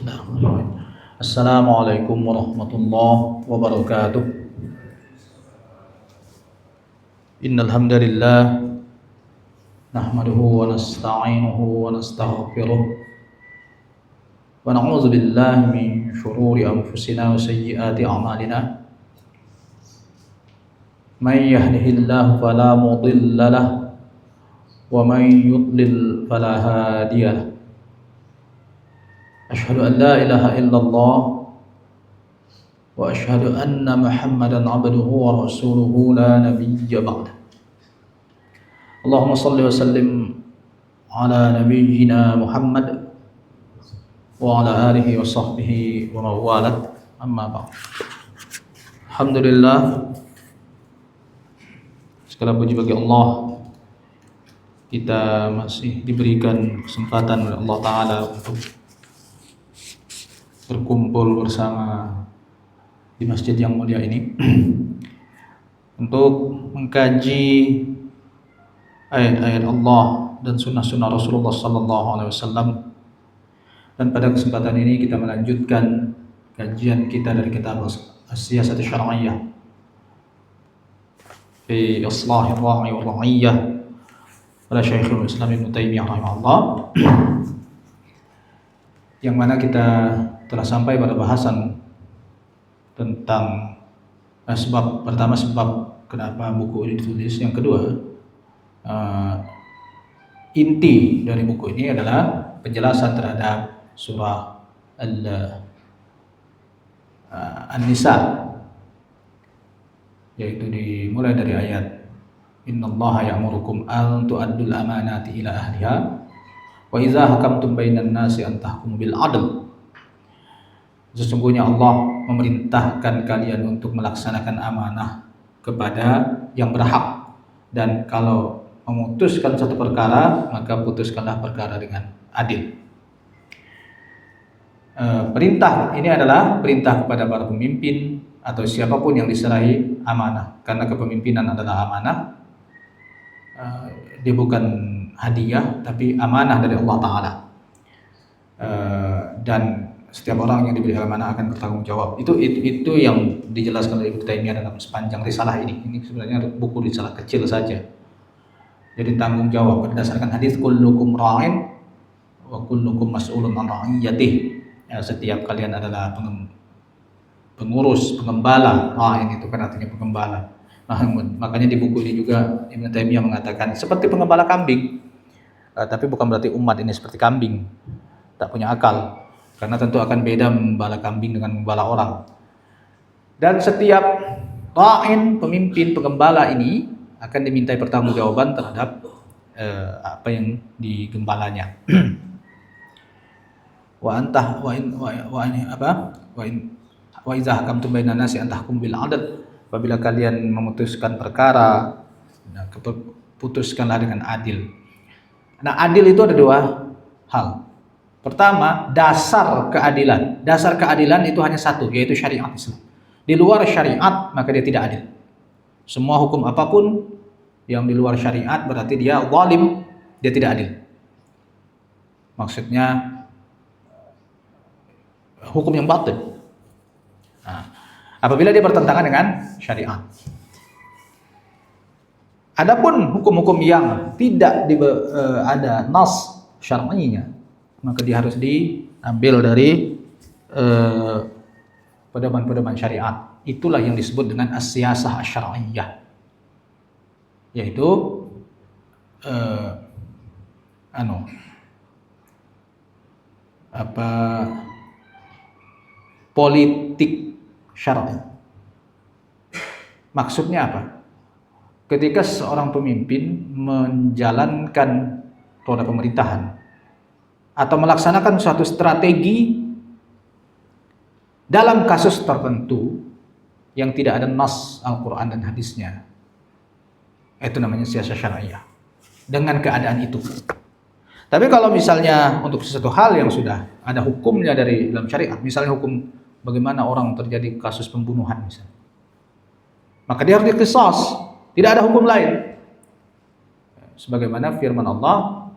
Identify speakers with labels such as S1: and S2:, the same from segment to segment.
S1: Bismillahirrahmanirrahim. Assalamualaikum warahmatullahi wabarakatuh. Innal hamdalillah nahmaduhu wa nasta'inuhu wa nastaghfiruh wa na'udzu billahi min shururi anfusina wa sayyiati a'malina. May yahdihillahu fala mudilla lahu wa may yudlil fala hadiya lahu. Asyhadu an la ilaha illallah wa asyhadu anna Muhammadan abduhu wa rasuluhu la nabiyya ba'da. Allahumma shalli wa sallim ala nabiyyina Muhammad wa ala alihi wa sahbihi wa mawalat, amma ba'd. Alhamdulillah, segala puji bagi Allah, kita masih diberikan kesempatan oleh Allah Ta'ala untuk berkumpul bersama di masjid yang mulia ini untuk mengkaji ayat-ayat Allah dan sunnah-sunnah Rasulullah Sallallahu Alaihi Wasallam. Dan pada kesempatan ini kita melanjutkan kajian kita dari kitab As-Siyasat Syar'iyyah fi Islahi Ra'i wa Ra'iyyah oleh Syekhul Islam Ibnu Taimiyah rahimahullah, yang mana kita telah sampai pada bahasan tentang sebab pertama, sebab kenapa buku ini ditulis. Yang kedua, inti dari buku ini adalah penjelasan terhadap surah An-Nisa, yaitu dimulai dari ayat Innallaha ya'murukum an tu'addul amanati ila ahliha wa idza hakamtum bainan nasi an tahkumu bil 'adl. Sesungguhnya Allah memerintahkan kalian untuk melaksanakan amanah kepada yang berhak, dan kalau memutuskan satu perkara maka putuskanlah perkara dengan adil. Perintah ini adalah perintah kepada para pemimpin atau siapapun yang diserahi amanah, karena kepemimpinan adalah amanah. Dia bukan hadiah tapi amanah dari Allah Ta'ala, dan setiap orang yang diberi amanah akan bertanggung jawab. Itu yang dijelaskan oleh Ibnu Taimiyah dalam sepanjang risalah ini. Ini sebenarnya buku risalah kecil saja. Jadi tanggung jawab berdasarkan hadis kullukum ra'in wa kullukum mas'ulun an ra'iyatih. Ya, setiap kalian adalah pengurus, pengembala. Ra'in itu kan artinya pengembala. Nah, makanya di buku ini juga Ibnu Taimiyah mengatakan seperti pengembala kambing. Tapi bukan berarti umat ini seperti kambing, tak punya akal. Karena tentu akan beda membala kambing dengan membala orang. Dan setiap ra'in, pemimpin, pengembala ini akan dimintai pertanggungjawaban terhadap apa yang digembalanya. Wa idza hakamtum bainan nasi an tahkum bil 'adl. Apabila kalian memutuskan perkara, putuskanlah dengan adil. Nah, adil itu ada dua hal. Pertama, dasar keadilan. Dasar keadilan itu hanya satu, yaitu syariat Islam. Di luar syariat, maka dia tidak adil. Semua hukum apapun yang di luar syariat berarti dia zalim, dia tidak adil. Maksudnya hukum yang batil. Nah, apabila dia bertentangan dengan syariat. Adapun hukum-hukum yang tidak ada nas syar'inya, maka dia harus diambil dari pedoman-pedoman syariat. Itulah yang disebut dengan as-siyasah asy-syar'iyyah, yaitu politik syar'i. Maksudnya apa? Ketika seorang pemimpin menjalankan roda pemerintahan atau melaksanakan suatu strategi dalam kasus tertentu yang tidak ada nas Al-Quran dan hadisnya, itu namanya siyasah syar'iyyah dengan keadaan itu. Tapi kalau misalnya untuk sesuatu hal yang sudah ada hukumnya dari dalam syariat, misalnya hukum bagaimana orang terjadi kasus pembunuhan misalnya, maka dia harus diqisas, tidak ada hukum lain. Sebagaimana firman Allah,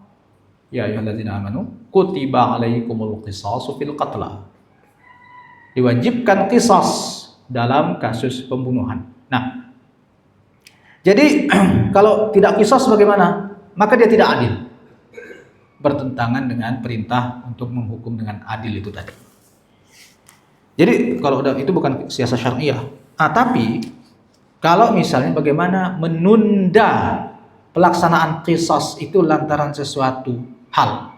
S1: ya ayyuhalladzina amanu kutiba alaikumul qisasu fil qatla. Diwajibkan qisas dalam kasus pembunuhan. Nah, jadi kalau tidak qisas bagaimana? Maka dia tidak adil. Bertentangan dengan perintah untuk menghukum dengan adil itu tadi. Jadi kalau itu bukan siasat syariah. Tapi kalau misalnya bagaimana menunda pelaksanaan qisas itu lantaran sesuatu hal.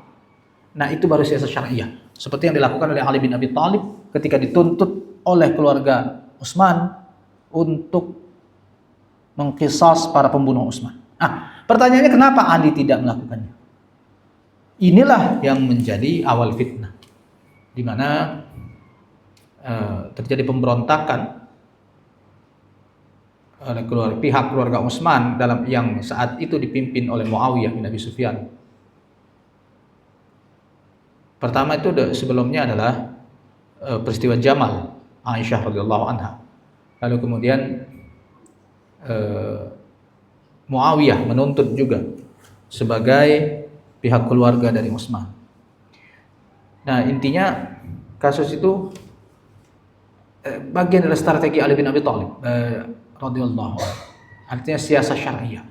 S1: Nah, itu baru siasat syariah. Seperti yang dilakukan oleh Ali bin Abi Thalib ketika dituntut oleh keluarga Utsman untuk mengqisas para pembunuh Utsman. Nah, pertanyaannya kenapa Ali tidak melakukannya? Inilah yang menjadi awal fitnah, di mana terjadi pemberontakan oleh pihak keluarga Utsman dalam yang saat itu dipimpin oleh Muawiyah bin Abi Sufyan. Pertama itu sebelumnya adalah peristiwa Jamal Aisyah radhiyallahu anha. Lalu kemudian Muawiyah menuntut juga sebagai pihak keluarga dari Utsman. Nah, intinya kasus itu bagian dari strategi Ali bin Abi Thalib radhiyallahu anhu. Artinya siasat syariah.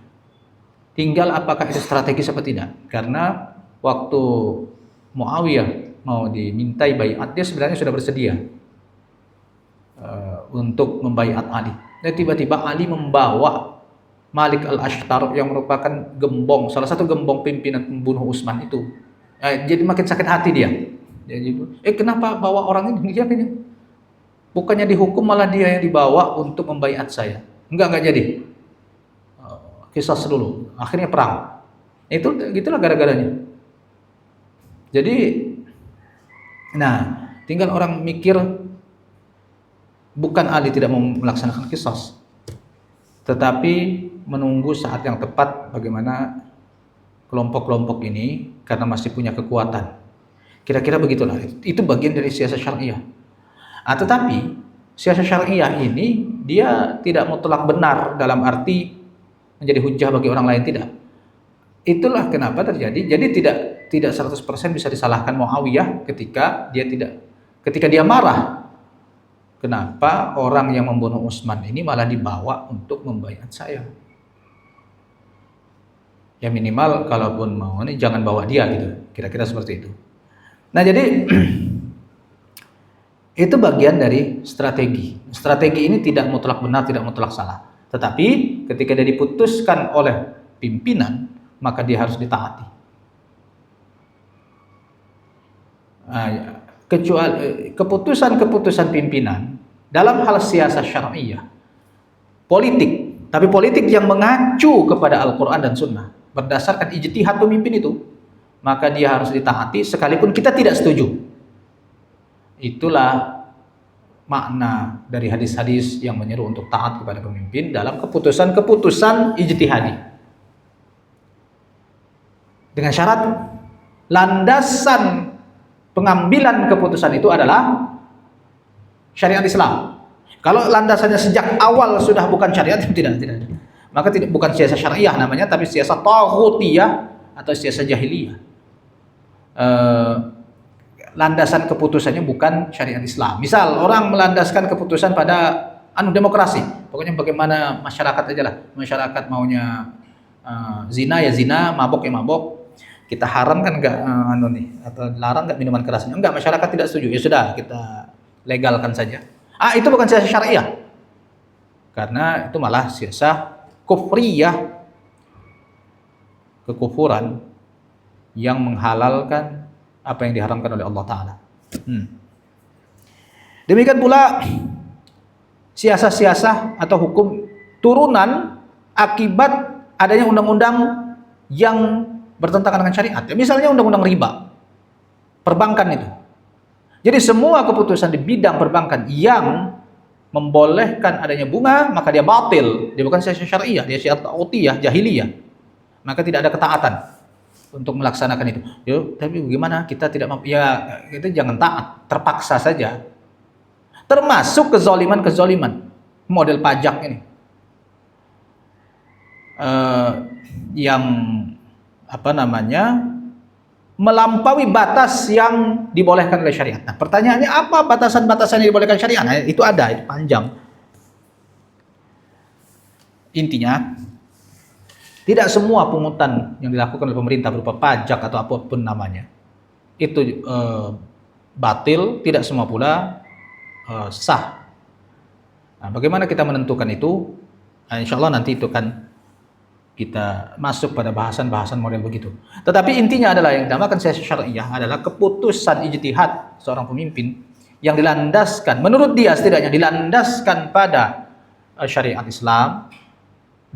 S1: Tinggal apakah itu strategi apa tidak? Karena waktu Muawiyah mau dimintai baiat, dia sebenarnya sudah bersedia untuk membaiat Ali. Dan tiba-tiba Ali membawa Malik al-Ashtar yang merupakan gembong, salah satu gembong pimpinan pembunuh Utsman itu. Jadi makin sakit hati dia. Jadi, kenapa bawa orang ini? Dia bukannya dihukum, malah dia yang dibawa untuk membaiat saya. Enggak jadi. Qisas dulu. Akhirnya perang. Gitulah gara-garanya. Jadi, nah, tinggal orang mikir bukan Ali tidak mau melaksanakan qisas, tetapi menunggu saat yang tepat bagaimana kelompok-kelompok ini karena masih punya kekuatan. Kira-kira begitulah. Itu bagian dari siasat syariah. Tetapi siasat syariah ini dia tidak mutlak benar dalam arti menjadi hujah bagi orang lain, tidak. Itulah kenapa terjadi. Jadi tidak 100% bisa disalahkan Muawiyah ketika dia marah. Kenapa orang yang membunuh Utsman ini malah dibawa untuk membaiat saya? Ya minimal kalaupun mau ini jangan bawa dia gitu. Kira-kira seperti itu. Nah, jadi itu bagian dari strategi. Strategi ini tidak mutlak benar, tidak mutlak salah. Tetapi ketika dia diputuskan oleh pimpinan, maka dia harus ditaati. Kecuali keputusan-keputusan pimpinan dalam hal siasat syariah, politik, tapi politik yang mengacu kepada Al-Quran dan Sunnah berdasarkan ijtihad pemimpin itu, maka dia harus ditaati sekalipun kita tidak setuju. Itulah makna dari hadis-hadis yang menyeru untuk taat kepada pemimpin dalam keputusan-keputusan ijtihadi. Dengan syarat landasan pengambilan keputusan itu adalah syariat Islam. Kalau landasannya sejak awal sudah bukan syariat, tidak. Maka bukan siasat syariah namanya, tapi siasat taghutiyah atau siasat jahiliyah. Landasan keputusannya bukan syariat Islam. Misal orang melandaskan keputusan pada demokrasi. Pokoknya bagaimana masyarakat aja lah. Masyarakat maunya zina ya zina, mabok ya mabok. Kita haramkan enggak atau larang enggak minuman kerasnya? Enggak, masyarakat tidak setuju. Ya sudah, kita legalkan saja. Itu bukan siasat syariah. Karena itu malah siasat kufriyah, kekufuran yang menghalalkan apa yang diharamkan oleh Allah Ta'ala. Demikian pula siasat-siasat atau hukum turunan akibat adanya undang-undang yang bertentangan dengan syariat. Misalnya undang-undang riba, perbankan itu. Jadi semua keputusan di bidang perbankan yang membolehkan adanya bunga, maka dia batil. Dia bukan siasat syariah, dia siasat taghutiyah, jahiliyah. Maka tidak ada ketaatan untuk melaksanakan itu. Tapi bagaimana kita tidak kita jangan taat, terpaksa saja. Termasuk kezaliman model pajak ini. Yang melampaui batas yang dibolehkan oleh syariat. Nah, pertanyaannya apa batasan-batasan yang dibolehkan syariat? Nah, itu ada, itu panjang. Intinya, tidak semua pungutan yang dilakukan oleh pemerintah berupa pajak atau apapun namanya itu batil, tidak semua pula sah. Nah, bagaimana kita menentukan itu? Nah, insya Allah nanti itu kan kita masuk pada bahasan-bahasan model begitu. Tetapi intinya adalah yang dinamakan siyasah syariah adalah keputusan ijtihad seorang pemimpin yang dilandaskan, menurut dia setidaknya dilandaskan pada syariat Islam,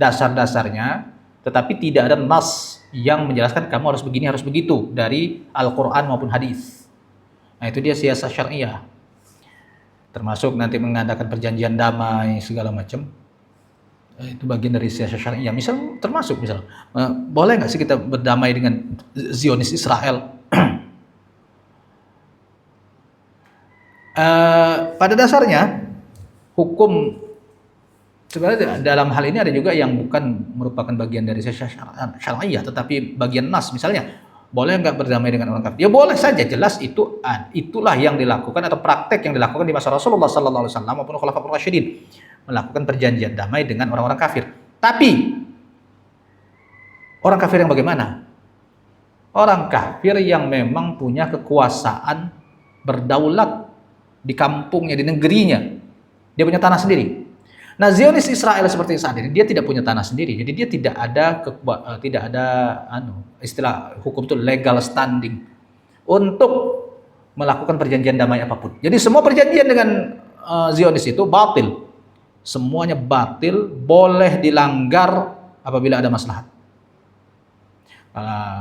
S1: dasar-dasarnya, tetapi tidak ada nas yang menjelaskan kamu harus begini, harus begitu dari Al-Quran maupun hadis. Nah, itu dia siyasah syariah. Termasuk nanti mengadakan perjanjian damai segala macam. Itu bagian dari siyasah syariah. Misal termasuk boleh nggak sih kita berdamai dengan Zionis Israel? Pada dasarnya hukum sebenarnya dalam hal ini ada juga yang bukan merupakan bagian dari siyasah syariah, tetapi bagian nas. Misalnya, boleh nggak berdamai dengan orang kafir? Ya boleh saja, jelas itulah yang dilakukan atau praktek yang dilakukan di masa Rasulullah Sallallahu Alaihi Wasallam maupun Khulafaur Rasyidin, melakukan perjanjian damai dengan orang-orang kafir. Tapi orang kafir yang bagaimana? Orang kafir yang memang punya kekuasaan berdaulat di kampungnya, di negerinya. Dia punya tanah sendiri. Nah, Zionis Israel seperti saat ini, dia tidak punya tanah sendiri. Jadi dia tidak ada istilah hukum itu legal standing untuk melakukan perjanjian damai apapun. Jadi semua perjanjian dengan Zionis itu batil. Semuanya batil, boleh dilanggar apabila ada maslahat.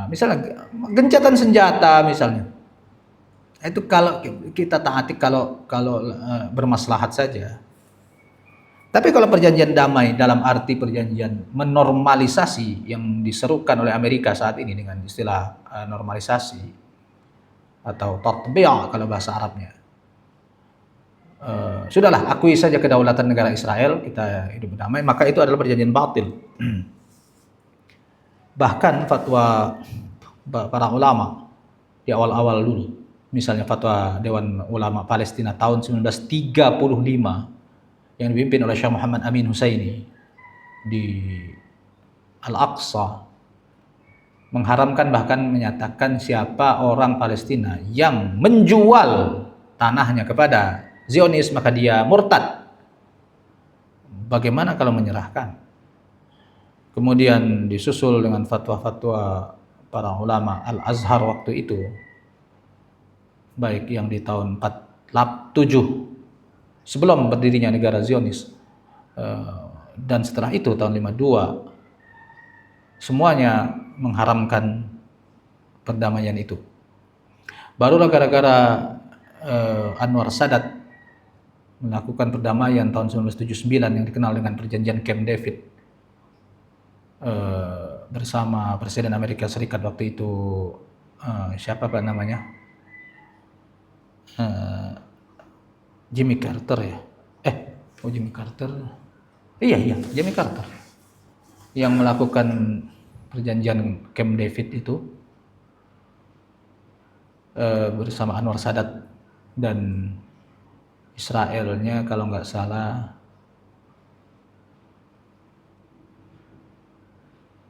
S1: Misalnya gencatan senjata misalnya. Itu kalau kita taati kalau bermaslahat saja. Tapi kalau perjanjian damai dalam arti perjanjian menormalisasi yang diserukan oleh Amerika saat ini dengan istilah normalisasi atau tatbi' kalau bahasa Arabnya. Sudahlah, akui saja kedaulatan negara Israel, kita hidup berdamai, maka itu adalah perjanjian batil. Bahkan fatwa para ulama di awal-awal dulu, misalnya fatwa Dewan Ulama Palestina tahun 1935 yang dipimpin oleh Syekh Muhammad Amin Husaini di Al-Aqsa, mengharamkan, bahkan menyatakan siapa orang Palestina yang menjual tanahnya kepada Zionis maka dia murtad. Bagaimana kalau menyerahkan? Kemudian disusul dengan fatwa-fatwa para ulama Al-Azhar waktu itu, baik yang di tahun 47 sebelum berdirinya negara Zionis dan setelah itu tahun 52, semuanya mengharamkan perdamaian itu. Barulah gara-gara Anwar Sadat melakukan perdamaian tahun 1979 yang dikenal dengan perjanjian Camp David bersama Presiden Amerika Serikat waktu itu, siapa namanya, Jimmy Carter ya, Jimmy Carter, iya Jimmy Carter yang melakukan perjanjian Camp David itu bersama Anwar Sadat dan Israelnya kalau nggak salah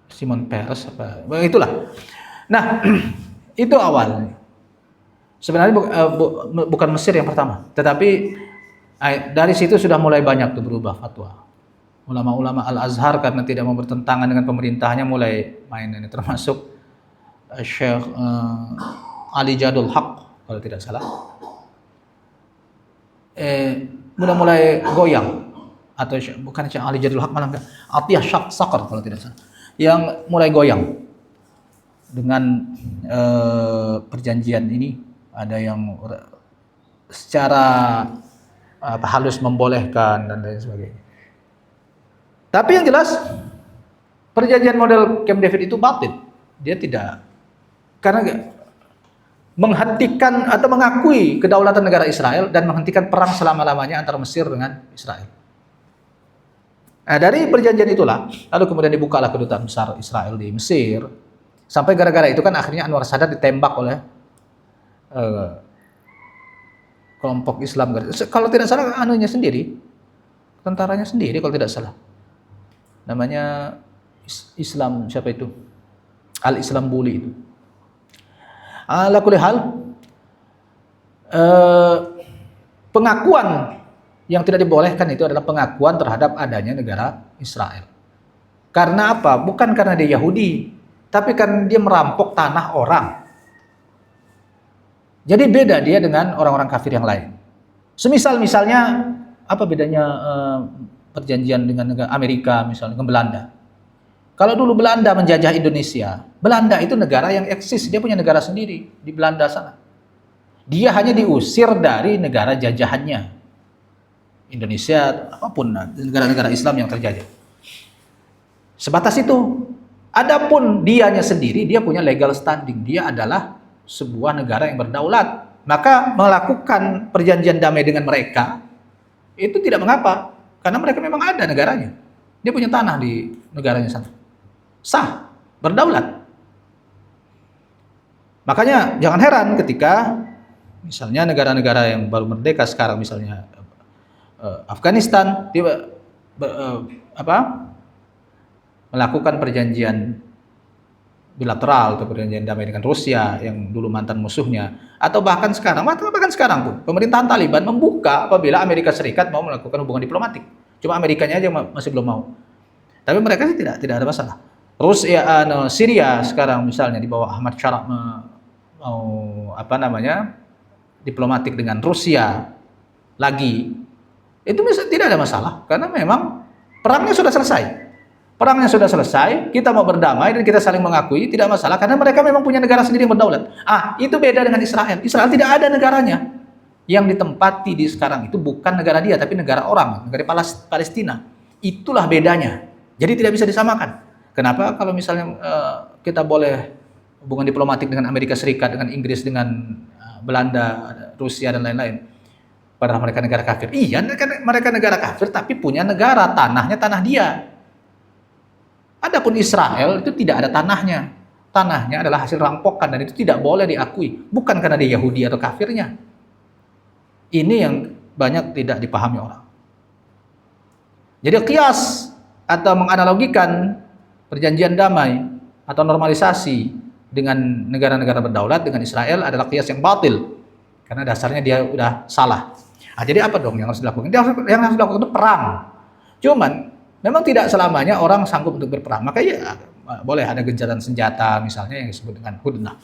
S1: Simon Peres apa, itulah. Nah, itu awalnya. Sebenarnya bukan Mesir yang pertama, tetapi dari situ sudah mulai banyak tuh berubah fatwa. Ulama-ulama Al-Azhar karena tidak mau bertentangan dengan pemerintahnya mulai main ini, termasuk Syekh Ali Jadul Haq kalau tidak salah. Mulai goyang, atau bukan Syekh Ali Jadul Haq, malah enggak, Atiyah Shaqar kalau tidak salah, yang mulai goyang dengan perjanjian ini. Ada yang secara halus membolehkan dan lain sebagainya. Tapi yang jelas perjanjian model Camp David itu batil. Dia tidak, karena menghentikan atau mengakui kedaulatan negara Israel dan menghentikan perang selama-lamanya antara Mesir dengan Israel. Nah, dari perjanjian itulah lalu kemudian dibukalah kedutaan besar Israel di Mesir Sampai gara-gara itu kan akhirnya Anwar Sadat ditembak oleh kelompok Islam. Kalau tidak salah anunya sendiri, tentaranya sendiri kalau tidak salah. Namanya Islam siapa itu? Al-Islam Bully itu. Ala kulli hal, pengakuan yang tidak dibolehkan itu adalah pengakuan terhadap adanya negara Israel. Karena apa? Bukan karena dia Yahudi, tapi karena dia merampok tanah orang. Jadi beda dia dengan orang-orang kafir yang lain. Misalnya apa bedanya perjanjian dengan negara Amerika misalnya dengan Belanda? Kalau dulu Belanda menjajah Indonesia, Belanda itu negara yang eksis, dia punya negara sendiri di Belanda sana. Dia hanya diusir dari negara jajahannya. Indonesia, apapun negara-negara Islam yang terjajah. Sebatas itu. Adapun dianya sendiri, dia punya legal standing. Dia adalah sebuah negara yang berdaulat. Maka melakukan perjanjian damai dengan mereka, itu tidak mengapa. Karena mereka memang ada negaranya. Dia punya tanah di negaranya sana. Sah, berdaulat. Makanya jangan heran ketika misalnya negara-negara yang baru merdeka sekarang, misalnya Afghanistan, dia melakukan perjanjian bilateral atau perjanjian damai dengan Rusia yang dulu mantan musuhnya, atau bahkan sekarang tuh pemerintahan Taliban membuka apabila Amerika Serikat mau melakukan hubungan diplomatik. Cuma Amerikanya aja masih belum mau. Tapi mereka sih tidak ada masalah. Syria sekarang misalnya di bawah Ahmad Syaraf mau diplomatik dengan Rusia lagi, itu tidak ada masalah karena memang perangnya sudah selesai, kita mau berdamai dan kita saling mengakui, tidak masalah karena mereka memang punya negara sendiri yang berdaulat. Itu beda dengan Israel. Israel tidak ada negaranya. Yang ditempati di sekarang itu bukan negara dia tapi negara orang, negara Palestina. Itulah bedanya. Jadi tidak bisa disamakan. Kenapa kalau misalnya kita boleh hubungan diplomatik dengan Amerika Serikat, dengan Inggris, dengan Belanda, Rusia dan lain-lain, padahal mereka negara kafir. Iya, mereka negara kafir tapi punya negara, tanahnya tanah dia. Adapun Israel itu tidak ada tanahnya. Tanahnya adalah hasil rampokan dan itu tidak boleh diakui. Bukan karena dia Yahudi atau kafirnya. Ini yang banyak tidak dipahami orang. Jadi qiyas atau menganalogikan perjanjian damai atau normalisasi dengan negara-negara berdaulat dengan Israel adalah qiyas yang batil. Karena dasarnya dia udah salah. Jadi apa dong yang harus dilakukan? Yang harus dilakukan itu perang. Cuman memang tidak selamanya orang sanggup untuk berperang. Makanya boleh ada gencatan senjata misalnya yang disebut dengan hudnah.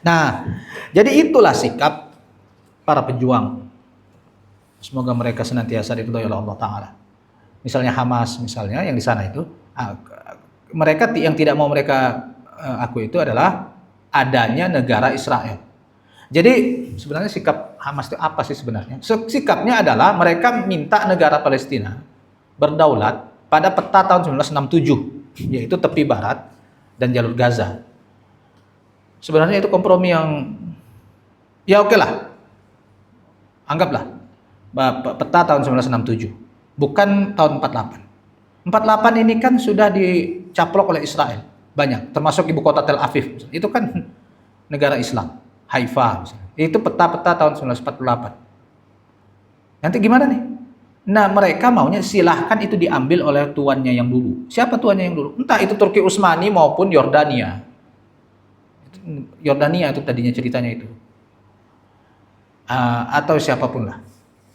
S1: Nah, jadi itulah sikap para pejuang. Semoga mereka senantiasa diridhoi oleh Allah Ta'ala. Misalnya Hamas misalnya yang di sana itu, mereka yang tidak mau mereka akui itu adalah adanya negara Israel. Jadi sebenarnya sikap Hamas itu apa sih sebenarnya? Sikapnya adalah mereka minta negara Palestina berdaulat pada peta tahun 1967, yaitu tepi barat dan jalur Gaza. Sebenarnya itu kompromi yang ya oke lah. Anggaplah peta tahun 1967. Bukan tahun 48. 48 ini kan sudah dicaplok oleh Israel. Banyak, termasuk ibu kota Tel Aviv. Itu kan negara Islam. Haifa misalnya. Itu peta-peta tahun 1948. Nanti gimana nih? Nah, mereka maunya silahkan itu diambil oleh tuannya yang dulu. Siapa tuannya yang dulu? Entah itu Turki Utsmani maupun Yordania. Yordania itu tadinya ceritanya itu. Atau siapapun lah.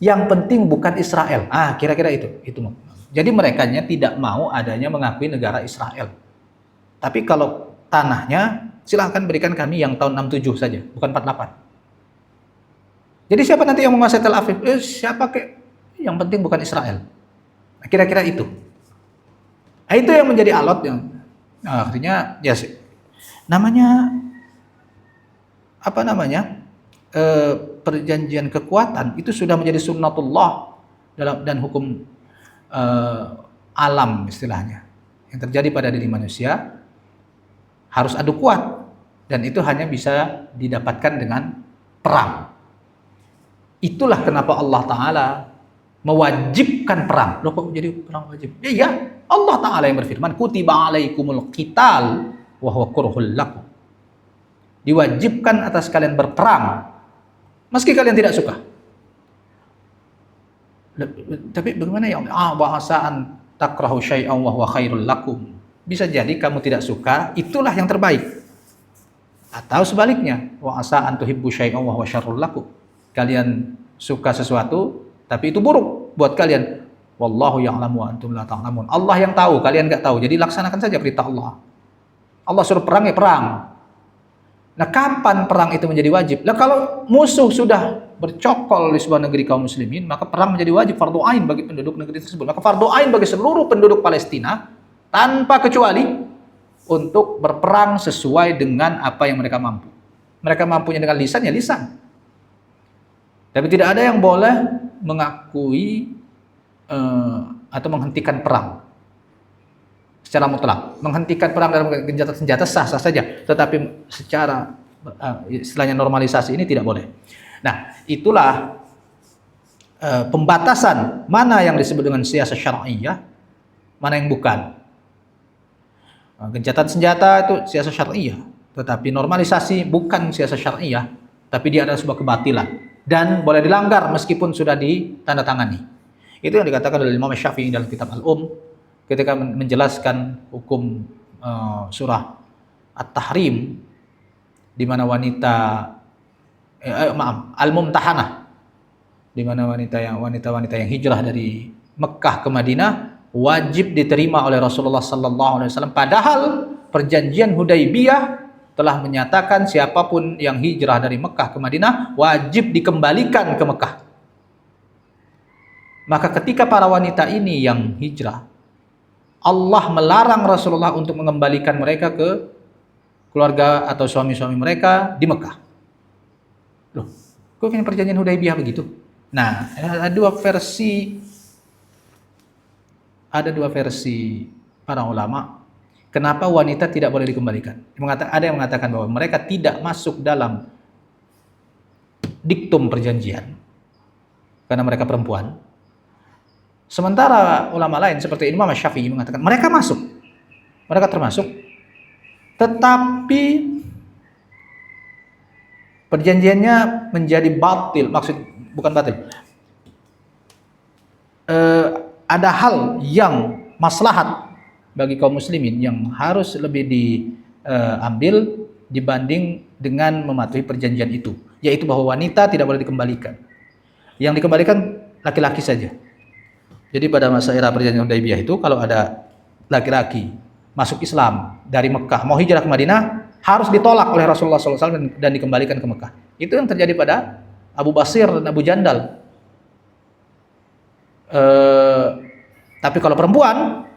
S1: Yang penting bukan Israel. Kira-kira itu. Jadi merekanya tidak mau adanya mengakui negara Israel. Tapi kalau tanahnya silahkan berikan kami yang tahun 67 saja, bukan 48. Jadi siapa nanti yang menguasai Tel Aviv? Siapa yang penting bukan Israel. Kira-kira itu. Itu yang menjadi alot yang akhirnya ya sih. Perjanjian kekuatan itu sudah menjadi sunnatullah dan hukum alam istilahnya yang terjadi pada diri manusia, harus adu kuat dan itu hanya bisa didapatkan dengan perang. Itulah kenapa Allah Ta'ala mewajibkan perang. Loh kok jadi perang wajib? Ya Allah Ta'ala yang berfirman, kutiba alaikumul qital, wa huwa kurhul lakum. Diwajibkan atas kalian berperang meski kalian tidak suka. Tapi bagaimana ya? Bahasaan takrahu syai'an wa huwa khairul lakum. Bisa jadi kamu tidak suka, itulah yang terbaik. Atau sebaliknya, wa asa'an tuhibbu syai'an wa huwa syarrul lakum. Kalian suka sesuatu, tapi itu buruk buat kalian. Wallahu ya'lamu wa antum la ta'lamun. Allah yang tahu, kalian enggak tahu. Jadi laksanakan saja perintah Allah. Allah suruh perang ya perang. Nah, kapan perang itu menjadi wajib? Nah, kalau musuh sudah bercokol di sebuah negeri kaum muslimin, maka perang menjadi wajib, fardu ain bagi penduduk negeri tersebut. Maka fardu ain bagi seluruh penduduk Palestina tanpa kecuali untuk berperang sesuai dengan apa yang mereka mampu. Mereka mampunya dengan lisan ya lisan. Tapi tidak ada yang boleh mengakui atau menghentikan perang secara mutlak. Menghentikan perang dalam gencatan senjata sah-sah saja, tetapi secara istilahnya normalisasi ini tidak boleh. Nah, itulah pembatasan mana yang disebut dengan siasat syar'iyah, mana yang bukan. Gencatan senjata itu siasat syar'iyah, tetapi normalisasi bukan siasat syar'iyah, tapi dia adalah sebuah kebatilan dan boleh dilanggar meskipun sudah ditandatangani. Itu yang dikatakan oleh Imam Syafi'i dalam kitab ketika menjelaskan hukum surah At-Tahrim, di mana Al-Mumtahanah, di mana wanita-wanita yang hijrah dari Mekah ke Madinah wajib diterima oleh Rasulullah sallallahu alaihi wasallam, padahal perjanjian Hudaybiyah telah menyatakan siapapun yang hijrah dari Mekah ke Madinah wajib dikembalikan ke Mekah. Maka ketika para wanita ini yang hijrah, Allah melarang Rasulullah untuk mengembalikan mereka ke keluarga atau suami-suami mereka di Mekah. Loh, kok ini perjanjian Hudaybiyah begitu? Nah, ada dua versi para ulama kenapa wanita tidak boleh dikembalikan. Ada yang mengatakan bahwa mereka tidak masuk dalam diktum perjanjian karena mereka perempuan. Sementara ulama lain seperti Imam Syafi'i mengatakan mereka termasuk, tetapi perjanjiannya menjadi batil, bukan batil. Ada hal yang maslahat bagi kaum muslimin yang harus lebih diambil dibanding dengan mematuhi perjanjian itu, yaitu bahwa wanita tidak boleh dikembalikan. Yang dikembalikan laki-laki saja. Jadi pada masa era perjanjian Hudaybiyah itu kalau ada laki-laki masuk Islam dari Mekah mau hijrah ke Madinah harus ditolak oleh Rasulullah SAW dan dikembalikan ke Mekah. Itu yang terjadi pada Abu Basir dan Abu Jandal. Tapi kalau perempuan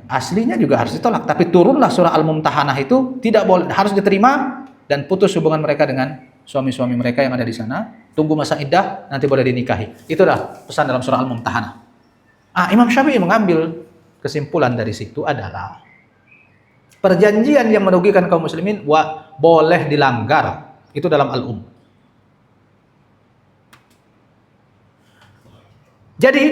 S1: aslinya juga harus ditolak. Tapi turunlah surah Al-Mumtahanah itu tidak boleh, harus diterima dan putus hubungan mereka dengan suami-suami mereka yang ada di sana. Tunggu masa iddah, nanti boleh dinikahi. Itulah pesan dalam surah Al-Mumtahanah. Imam Syafi'i mengambil kesimpulan dari situ adalah perjanjian yang merugikan kaum muslimin boleh dilanggar. Itu dalam Jadi,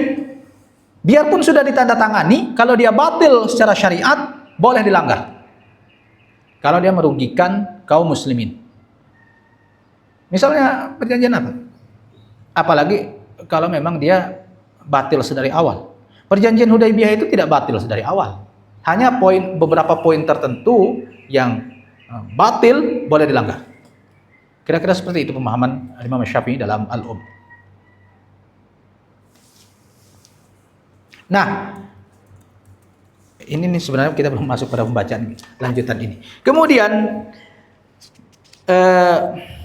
S1: biarpun sudah ditandatangani, kalau dia batil secara syariat, boleh dilanggar. Kalau dia merugikan kaum muslimin. Misalnya perjanjian apa? Apalagi kalau memang dia batil sedari awal. Perjanjian Hudaybiyah itu tidak batil sedari awal. Hanya beberapa poin tertentu yang batil boleh dilanggar. Kira-kira seperti itu pemahaman Imam Syafi'i dalam Nah, ini sebenarnya kita belum masuk pada pembacaan lanjutan ini. Kemudian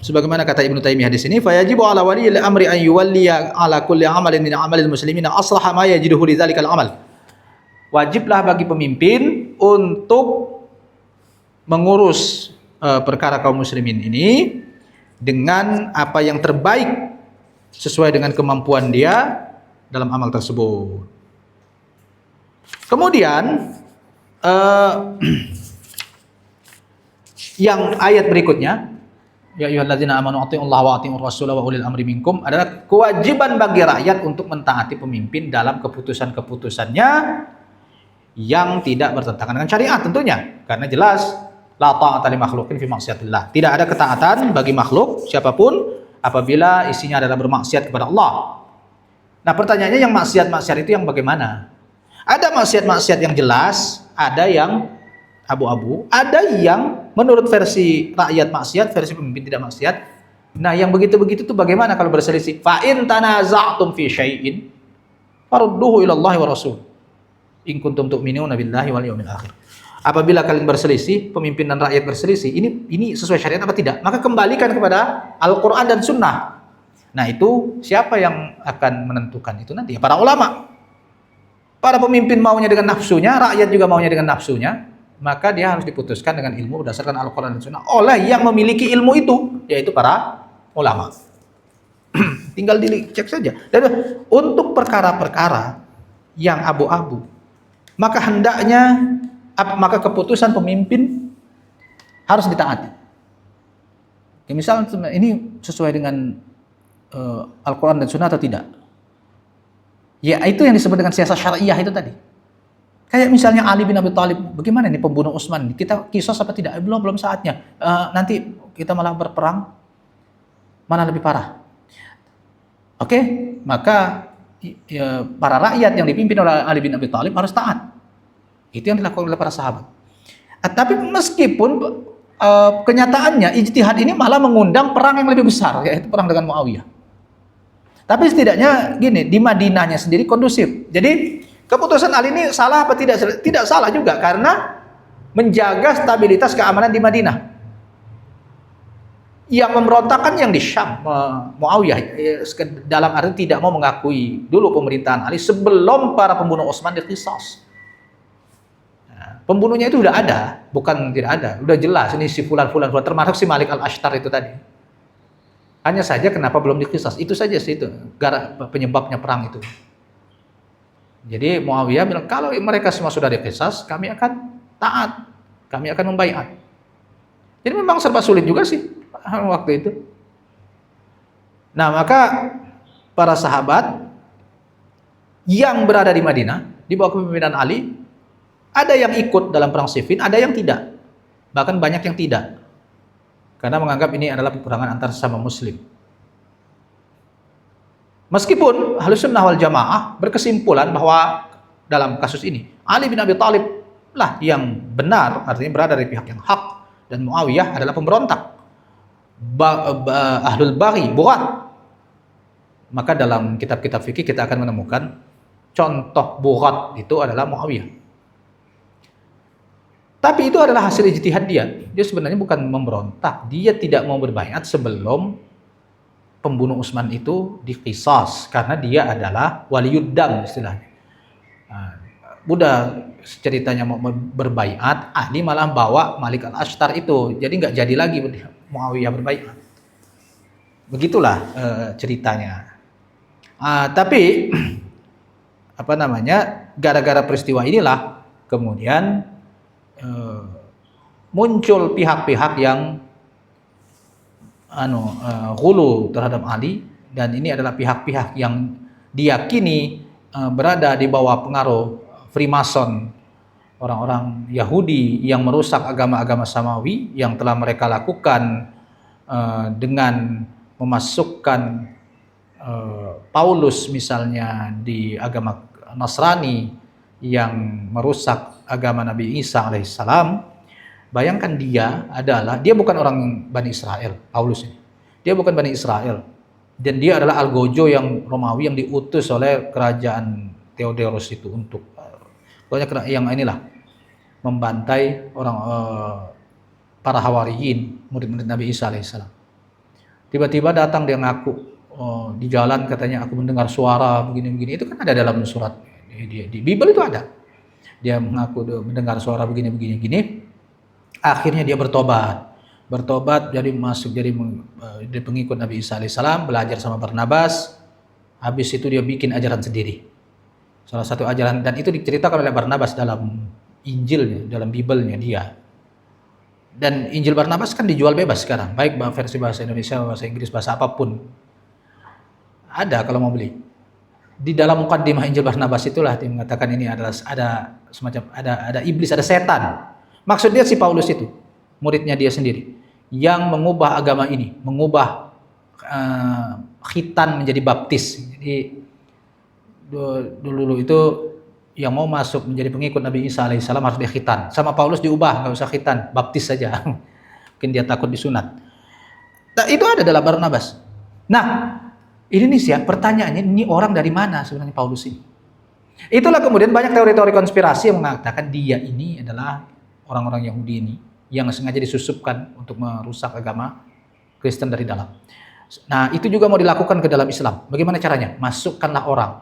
S1: sebagaimana kata Ibnu Taimiyah di sini, fayajibu ala waliyil amri an yuwalliya ala kulli amalin min amalil muslimina aslaha ma yajiduhu lidzalikal amal. Wajiblah bagi pemimpin untuk mengurus perkara kaum muslimin ini dengan apa yang terbaik sesuai dengan kemampuan dia dalam amal tersebut. Kemudian yang ayat berikutnya, ya ayyuhalladzina amanu atti'ullaha wa atti'ur rasula wa ulil amri minkum, adalah kewajiban bagi rakyat untuk mentaati pemimpin dalam keputusan-keputusannya yang tidak bertentangan dengan syariat tentunya, karena jelas la ta'ata li makhluqin fi maksiatillah. Tidak ada ketaatan bagi makhluk siapapun apabila isinya adalah bermaksiat kepada Allah. Nah, pertanyaannya yang maksiat-maksiat itu yang bagaimana? Ada maksiat-maksiat yang jelas, ada yang abu-abu, ada yang menurut versi rakyat maksiat, versi pemimpin tidak maksiat. Nah, yang begitu-begitu itu bagaimana kalau berselisih? Fa in tanaza'tum fi syai'in farudduhu ila Allah wa Rasul. In kuntum tu'minuna billahi wal yawmil akhir. Apabila kalian berselisih, pemimpin dan rakyat berselisih, ini sesuai syariat apa tidak? Maka kembalikan kepada Al-Qur'an dan Sunnah. Nah, itu siapa yang akan menentukan itu nanti? Para ulama. Para pemimpin maunya dengan nafsunya, rakyat juga maunya dengan nafsunya, maka dia harus diputuskan dengan ilmu berdasarkan Al-Quran dan Sunnah oleh yang memiliki ilmu itu, yaitu para ulama. Tinggal dicek saja. Dan untuk perkara-perkara yang abu-abu, maka maka keputusan pemimpin harus ditaati. Ya, misalnya ini sesuai dengan Al-Quran dan Sunnah atau tidak? Ya, itu yang disebut dengan siasat syariah itu tadi. Kayak misalnya Ali bin Abi Thalib, bagaimana ini pembunuh Utsman? Kita kisos apa tidak? Belum saatnya. Nanti kita malah berperang, mana lebih parah? Oke, maka ya, para rakyat yang dipimpin oleh Ali bin Abi Thalib harus taat. Itu yang dilakukan oleh para sahabat. Tapi meskipun kenyataannya ijtihad ini malah mengundang perang yang lebih besar, yaitu perang dengan Muawiyah. Tapi setidaknya gini, di Madinahnya sendiri kondusif. Jadi keputusan Ali ini salah apa tidak? Tidak salah juga, karena menjaga stabilitas keamanan di Madinah. Yang memberontakkan yang di Syam, Muawiyah, dalam arti tidak mau mengakui dulu pemerintahan Ali sebelum para pembunuh Utsman diqisas. Nah, pembunuhnya itu sudah ada, bukan tidak ada, sudah jelas ini si fulan, termasuk si Malik al-Ashtar itu tadi. Hanya saja kenapa belum diqisas, itu saja sih, itu penyebabnya perang itu. Jadi Muawiyah bilang, kalau mereka semua sudah diqisas, kami akan taat, kami akan membaiat. Jadi memang serba sulit juga sih waktu itu. Nah, maka para sahabat yang berada di Madinah di bawah kepemimpinan Ali, ada yang ikut dalam perang Siffin, ada yang tidak. Bahkan banyak yang tidak. Karena menganggap ini adalah peperangan antar sesama muslim. Meskipun Ahlussunnah wal Jamaah berkesimpulan bahwa dalam kasus ini Ali bin Abi Thalib lah yang benar, artinya berada di pihak yang hak, dan Muawiyah adalah pemberontak, ahlul baghi, bughat. Maka dalam kitab-kitab fikih kita akan menemukan contoh bughat itu adalah Muawiyah. Tapi itu adalah hasil ijtihad dia. Dia sebenarnya bukan memberontak. Dia tidak mau berbaiat sebelum pembunuh Utsman itu diqisas, karena dia adalah waliyuddam istilahnya. Udah ceritanya mau berbaiat, Ali malah bawa Malik al-Ashtar itu. Jadi nggak jadi lagi Muawiyah berbaiat. Begitulah ceritanya. Tapi apa namanya? Gara-gara peristiwa inilah kemudian muncul pihak-pihak yang ghulu terhadap Ali, dan ini adalah pihak-pihak yang diyakini berada di bawah pengaruh Freemason, orang-orang Yahudi yang merusak agama-agama Samawi yang telah mereka lakukan dengan memasukkan Paulus misalnya di agama Nasrani yang merusak agama Nabi Isa alaihissalam. Bayangkan dia bukan orang Bani Israel, Paulus ini. Dia bukan Bani Israel. Dan dia adalah algojo yang Romawi yang diutus oleh kerajaan Theodorus itu untuk pokoknya yang inilah membantai orang para hawariyin, murid-murid Nabi Isa alaihissalam. Tiba-tiba datang dia ngaku di jalan, katanya aku mendengar suara begini-begini. Itu kan ada dalam surat di Bible, itu ada. Dia mengaku mendengar suara begini-begini. Akhirnya dia bertobat jadi pengikut Nabi Isa alaihissalam, belajar sama Barnabas. Habis itu dia bikin ajaran sendiri. Salah satu ajaran, dan itu diceritakan oleh Barnabas dalam Injilnya, dalam Bible-nya dia. Dan Injil Barnabas kan dijual bebas sekarang, baik versi bahasa Indonesia, bahasa Inggris, bahasa apapun. Ada kalau mau beli. di dalam mukaddimah Injil Barnabas itulah dia mengatakan ini adalah ada semacam ada iblis, ada setan. Maksudnya si Paulus itu, muridnya dia sendiri, yang mengubah agama ini, mengubah khitan menjadi baptis. Jadi dulu itu yang mau masuk menjadi pengikut Nabi Isa alaihissalam harus dia khitan. Sama Paulus diubah, nggak usah khitan, baptis saja. Mungkin dia takut disunat. Nah, itu ada dalam Barnabas. Nah, ini nih ya, pertanyaannya, ini orang dari mana sebenarnya Paulus ini? Itulah kemudian banyak teori-teori konspirasi yang mengatakan dia ini adalah orang-orang Yahudi ini yang sengaja disusupkan untuk merusak agama Kristen dari dalam. Nah, itu juga mau dilakukan ke dalam Islam. Bagaimana caranya? Masukkanlah orang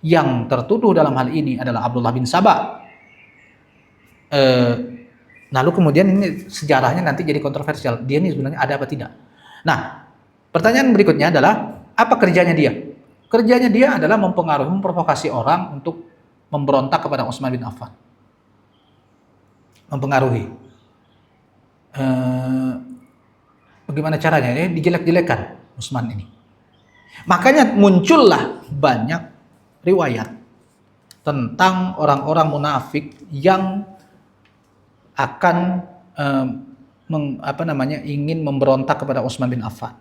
S1: yang tertuduh dalam hal ini adalah Abdullah bin Saba. Lalu kemudian ini sejarahnya nanti jadi kontroversial. Dia ini sebenarnya ada apa tidak? Nah, pertanyaan berikutnya adalah apa kerjanya dia? Kerjanya dia adalah mempengaruhi, memprovokasi orang untuk memberontak kepada Utsman bin Affan. Mempengaruhi. Bagaimana caranya? Ini dijelek-jelekan Utsman ini. Makanya muncullah banyak riwayat tentang orang-orang munafik yang akan ingin memberontak kepada Utsman bin Affan.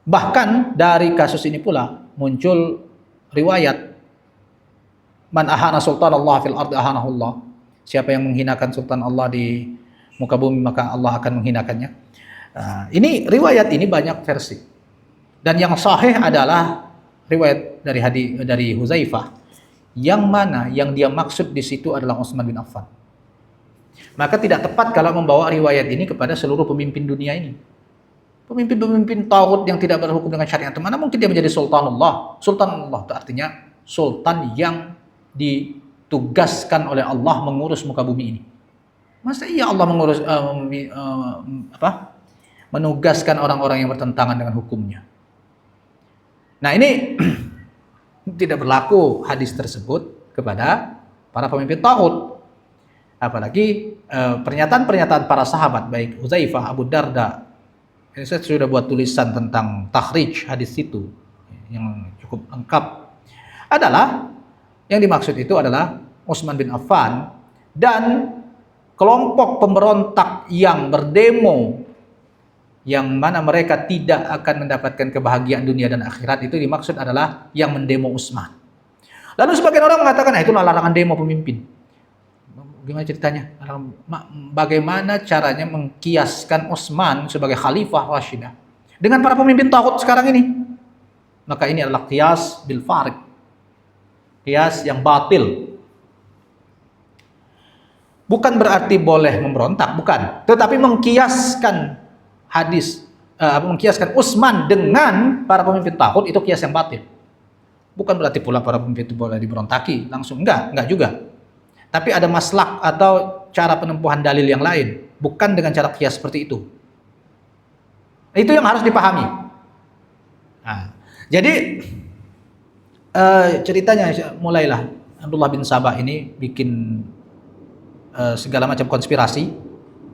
S1: Bahkan dari kasus ini pula muncul riwayat man ahana sultan Allah fil ardi ahanahullah. Siapa yang menghinakan sultan Allah di muka bumi maka Allah akan menghinakannya. Ini riwayat ini banyak versi. Dan yang sahih adalah riwayat dari Huzaifah yang mana yang dia maksud di situ adalah Utsman bin Affan. Maka tidak tepat kalau membawa riwayat ini kepada seluruh pemimpin dunia ini. Pemimpin-pemimpin taghut yang tidak berhukum dengan syariat, mana mungkin dia menjadi sultanullah? Sultanullah itu artinya sultan yang ditugaskan oleh Allah mengurus muka bumi ini. Masa iya Allah mengurus menugaskan orang-orang yang bertentangan dengan hukumnya? Nah, ini tidak berlaku hadis tersebut kepada para pemimpin taghut. Apalagi pernyataan-pernyataan para sahabat baik Huzaifah, Abu Darda. Ini saya sudah buat tulisan tentang takhrij hadis itu yang cukup lengkap. Adalah yang dimaksud itu adalah Utsman bin Affan dan kelompok pemberontak yang berdemo yang mana mereka tidak akan mendapatkan kebahagiaan dunia dan akhirat, itu dimaksud adalah yang mendemo Utsman. Lalu sebagian orang mengatakan, itulah larangan demo pemimpin. Gimana ceritanya? Bagaimana caranya mengkiaskan Utsman sebagai khalifah Rashidah dengan para pemimpin taghut sekarang ini? Maka ini adalah qiyas bil farid. Qiyas yang batil. Bukan berarti boleh memberontak, bukan. Tetapi mengkiaskan mengkiaskan Utsman dengan para pemimpin taghut itu qiyas yang batil. Bukan berarti pula para pemimpin itu boleh diberontaki langsung, enggak juga. Tapi ada maslak atau cara penempuhan dalil yang lain, bukan dengan cara qiyas seperti itu. Itu yang harus dipahami. Nah, jadi ceritanya mulailah Abdullah bin Sabah ini bikin segala macam konspirasi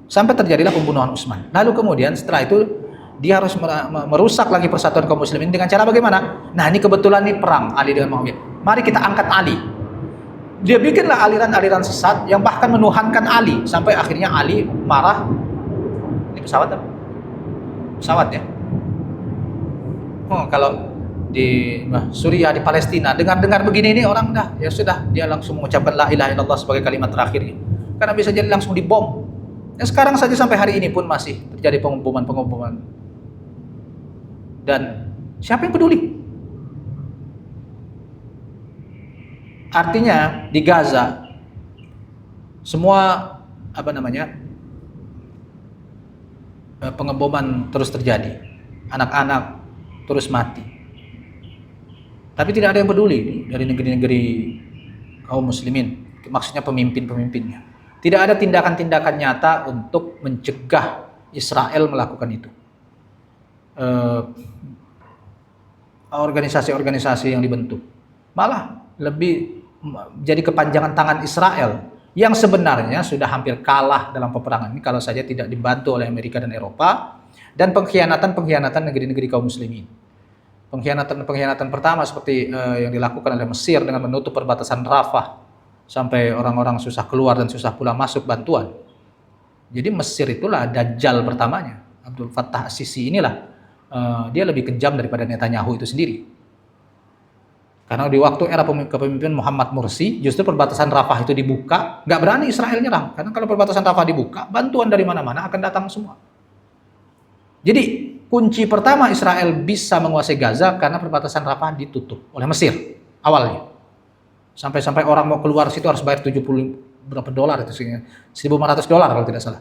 S1: sampai terjadilah pembunuhan Utsman. Lalu kemudian setelah itu dia harus merusak lagi persatuan kaum muslimin dengan cara bagaimana? Nah, ini kebetulan nih perang Ali dengan Muawiyah. Mari kita angkat Ali. Dia bikinlah aliran-aliran sesat yang bahkan menuhankan Ali sampai akhirnya Ali marah. Ini pesawat apa? Pesawat ya. Oh, kalau di Suriah, di Palestina dengar-dengar begini ini orang ya sudah dia langsung mengucapkan la ilaha illallah sebagai kalimat terakhirnya. Karena bisa jadi langsung dibom. Ya, sekarang saja sampai hari ini pun masih terjadi pengeboman. Dan siapa yang peduli? Artinya di Gaza semua pengeboman terus terjadi, anak-anak terus mati, tapi tidak ada yang peduli dari negeri-negeri kaum muslimin, maksudnya pemimpin-pemimpinnya. Tidak ada tindakan-tindakan nyata untuk mencegah Israel melakukan itu. Organisasi-organisasi yang dibentuk malah lebih jadi kepanjangan tangan Israel yang sebenarnya sudah hampir kalah dalam peperangan ini kalau saja tidak dibantu oleh Amerika dan Eropa dan pengkhianatan negeri-negeri kaum muslimin. Pengkhianatan pertama seperti yang dilakukan oleh Mesir dengan menutup perbatasan Rafah sampai orang-orang susah keluar dan susah pula masuk bantuan. Jadi Mesir itulah dajjal pertamanya. Abdul Fattah As-Sisi inilah dia lebih kejam daripada Netanyahu itu sendiri. Karena di waktu era kepemimpinan Muhammad Mursi, justru perbatasan Rafah itu dibuka, nggak berani Israel nyerang. Karena kalau perbatasan Rafah dibuka, bantuan dari mana-mana akan datang semua. Jadi kunci pertama Israel bisa menguasai Gaza karena perbatasan Rafah ditutup oleh Mesir awalnya. Sampai-sampai orang mau keluar situ harus bayar 70 berapa dolar itu sih, $1.500 kalau tidak salah.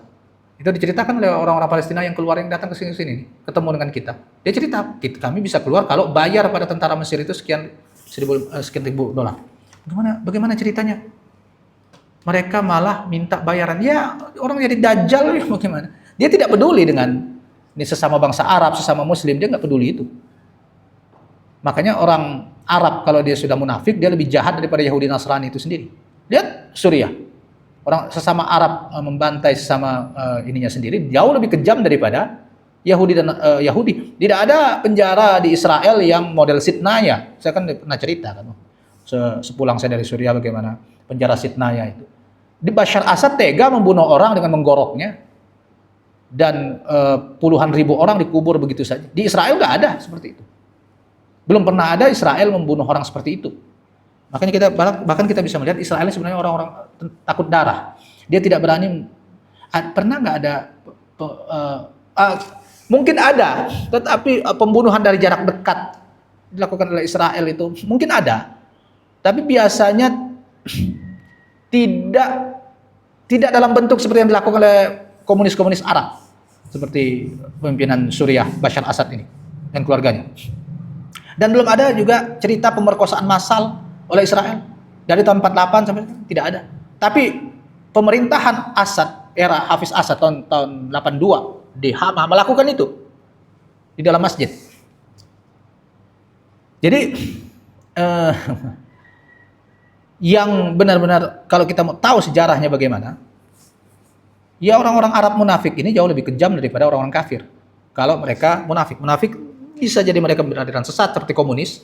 S1: Itu diceritakan oleh orang-orang Palestina yang keluar, yang datang ke sini ketemu dengan kita. Dia cerita, kami bisa keluar kalau bayar pada tentara Mesir itu sekian ribu dolar. Bagaimana ceritanya? Mereka malah minta bayaran. Ya, orang jadi dajjal ya, bagaimana? Dia tidak peduli dengan ini sesama bangsa Arab, sesama Muslim, dia nggak peduli itu. Makanya orang Arab kalau dia sudah munafik, dia lebih jahat daripada Yahudi Nasrani itu sendiri. Lihat Suriah, orang sesama Arab membantai sesama ininya sendiri, jauh lebih kejam daripada Yahudi dan Yahudi. Tidak ada penjara di Israel yang model Sitnaya. Saya kan pernah cerita kan, sepulang saya dari Suriah bagaimana penjara Sitnaya itu. Di Bashar Assad tega membunuh orang dengan menggoroknya. Dan puluhan ribu orang dikubur begitu saja. Di Israel nggak ada seperti itu. Belum pernah ada Israel membunuh orang seperti itu. Makanya bahkan kita bisa melihat Israel sebenarnya orang-orang takut darah. Dia tidak berani. Pernah nggak ada? Mungkin ada, tetapi pembunuhan dari jarak dekat dilakukan oleh Israel itu mungkin ada. Tapi biasanya tidak dalam bentuk seperti yang dilakukan oleh komunis-komunis Arab. Seperti pimpinan Suriah Bashar Assad ini dan keluarganya. Dan belum ada juga cerita pemerkosaan massal oleh Israel dari tahun 48 sampai tidak ada. Tapi pemerintahan Assad era Hafiz Assad tahun 82 di Hama melakukan itu di dalam masjid. Jadi yang benar-benar kalau kita mau tahu sejarahnya bagaimana, ya orang-orang Arab munafik ini jauh lebih kejam daripada orang-orang kafir. Kalau mereka munafik bisa jadi mereka beraliran sesat seperti komunis,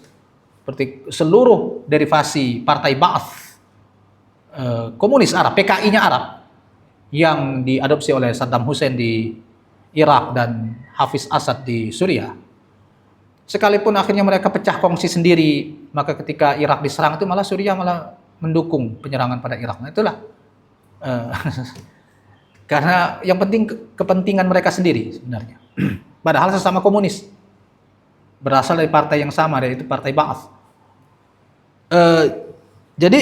S1: seperti seluruh derivasi partai Ba'ath, komunis Arab, PKI-nya Arab, yang diadopsi oleh Saddam Hussein di Irak dan Hafiz Assad di Suriah. Sekalipun akhirnya mereka pecah kongsi sendiri, maka ketika Irak diserang itu malah Suriah malah mendukung penyerangan pada Irak. Nah itulah. Karena yang penting kepentingan mereka sendiri sebenarnya. Padahal sesama komunis. Berasal dari partai yang sama, yaitu partai Ba'ath. Jadi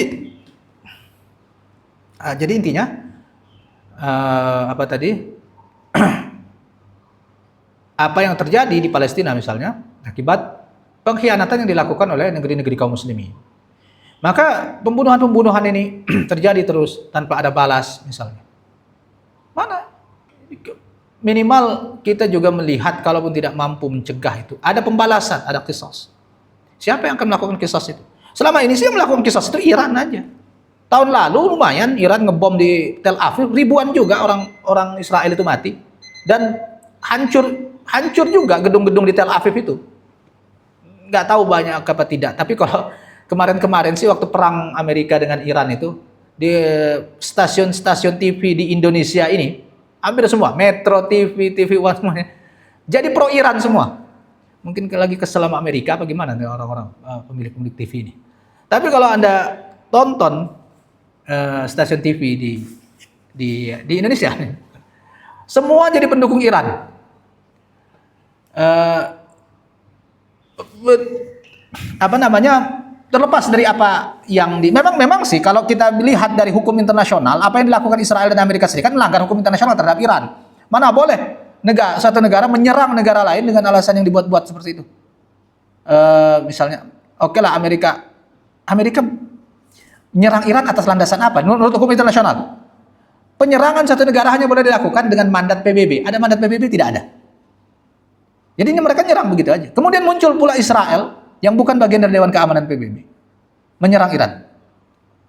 S1: intinya apa tadi? Apa yang terjadi di Palestina misalnya akibat pengkhianatan yang dilakukan oleh negeri-negeri kaum muslimin. Maka pembunuhan-pembunuhan ini terjadi terus tanpa ada balas misalnya. Mana? Minimal kita juga melihat kalaupun tidak mampu mencegah itu, ada pembalasan, ada qisas. Siapa yang akan melakukan qisas itu? Selama ini sih yang melakukan qisas itu Iran aja. Tahun lalu lumayan Iran ngebom di Tel Aviv, ribuan juga orang Israel itu mati. Dan hancur juga gedung-gedung di Tel Aviv itu. Nggak tahu banyak apa tidak, tapi kalau kemarin-kemarin sih waktu perang Amerika dengan Iran itu, di stasiun-stasiun TV di Indonesia ini hampir semua, Metro TV, TV One semuanya jadi pro Iran semua. Mungkin lagi kesel sama Amerika apa gimana nih orang-orang pemilik TV ini. Tapi kalau Anda tonton stasiun TV di Indonesia semua jadi pendukung Iran. Terlepas dari apa yang memang sih kalau kita lihat dari hukum internasional, apa yang dilakukan Israel dan Amerika Serikat melanggar hukum internasional terhadap Iran. Mana boleh satu negara menyerang negara lain dengan alasan yang dibuat-buat seperti itu. Misalnya, oke lah Amerika menyerang Iran atas landasan apa? Menurut hukum internasional, penyerangan satu negara hanya boleh dilakukan dengan mandat PBB. Ada mandat PBB? Tidak ada. Jadi mereka nyerang begitu aja. Kemudian muncul pula Israel yang bukan bagian dari Dewan Keamanan PBB menyerang Iran.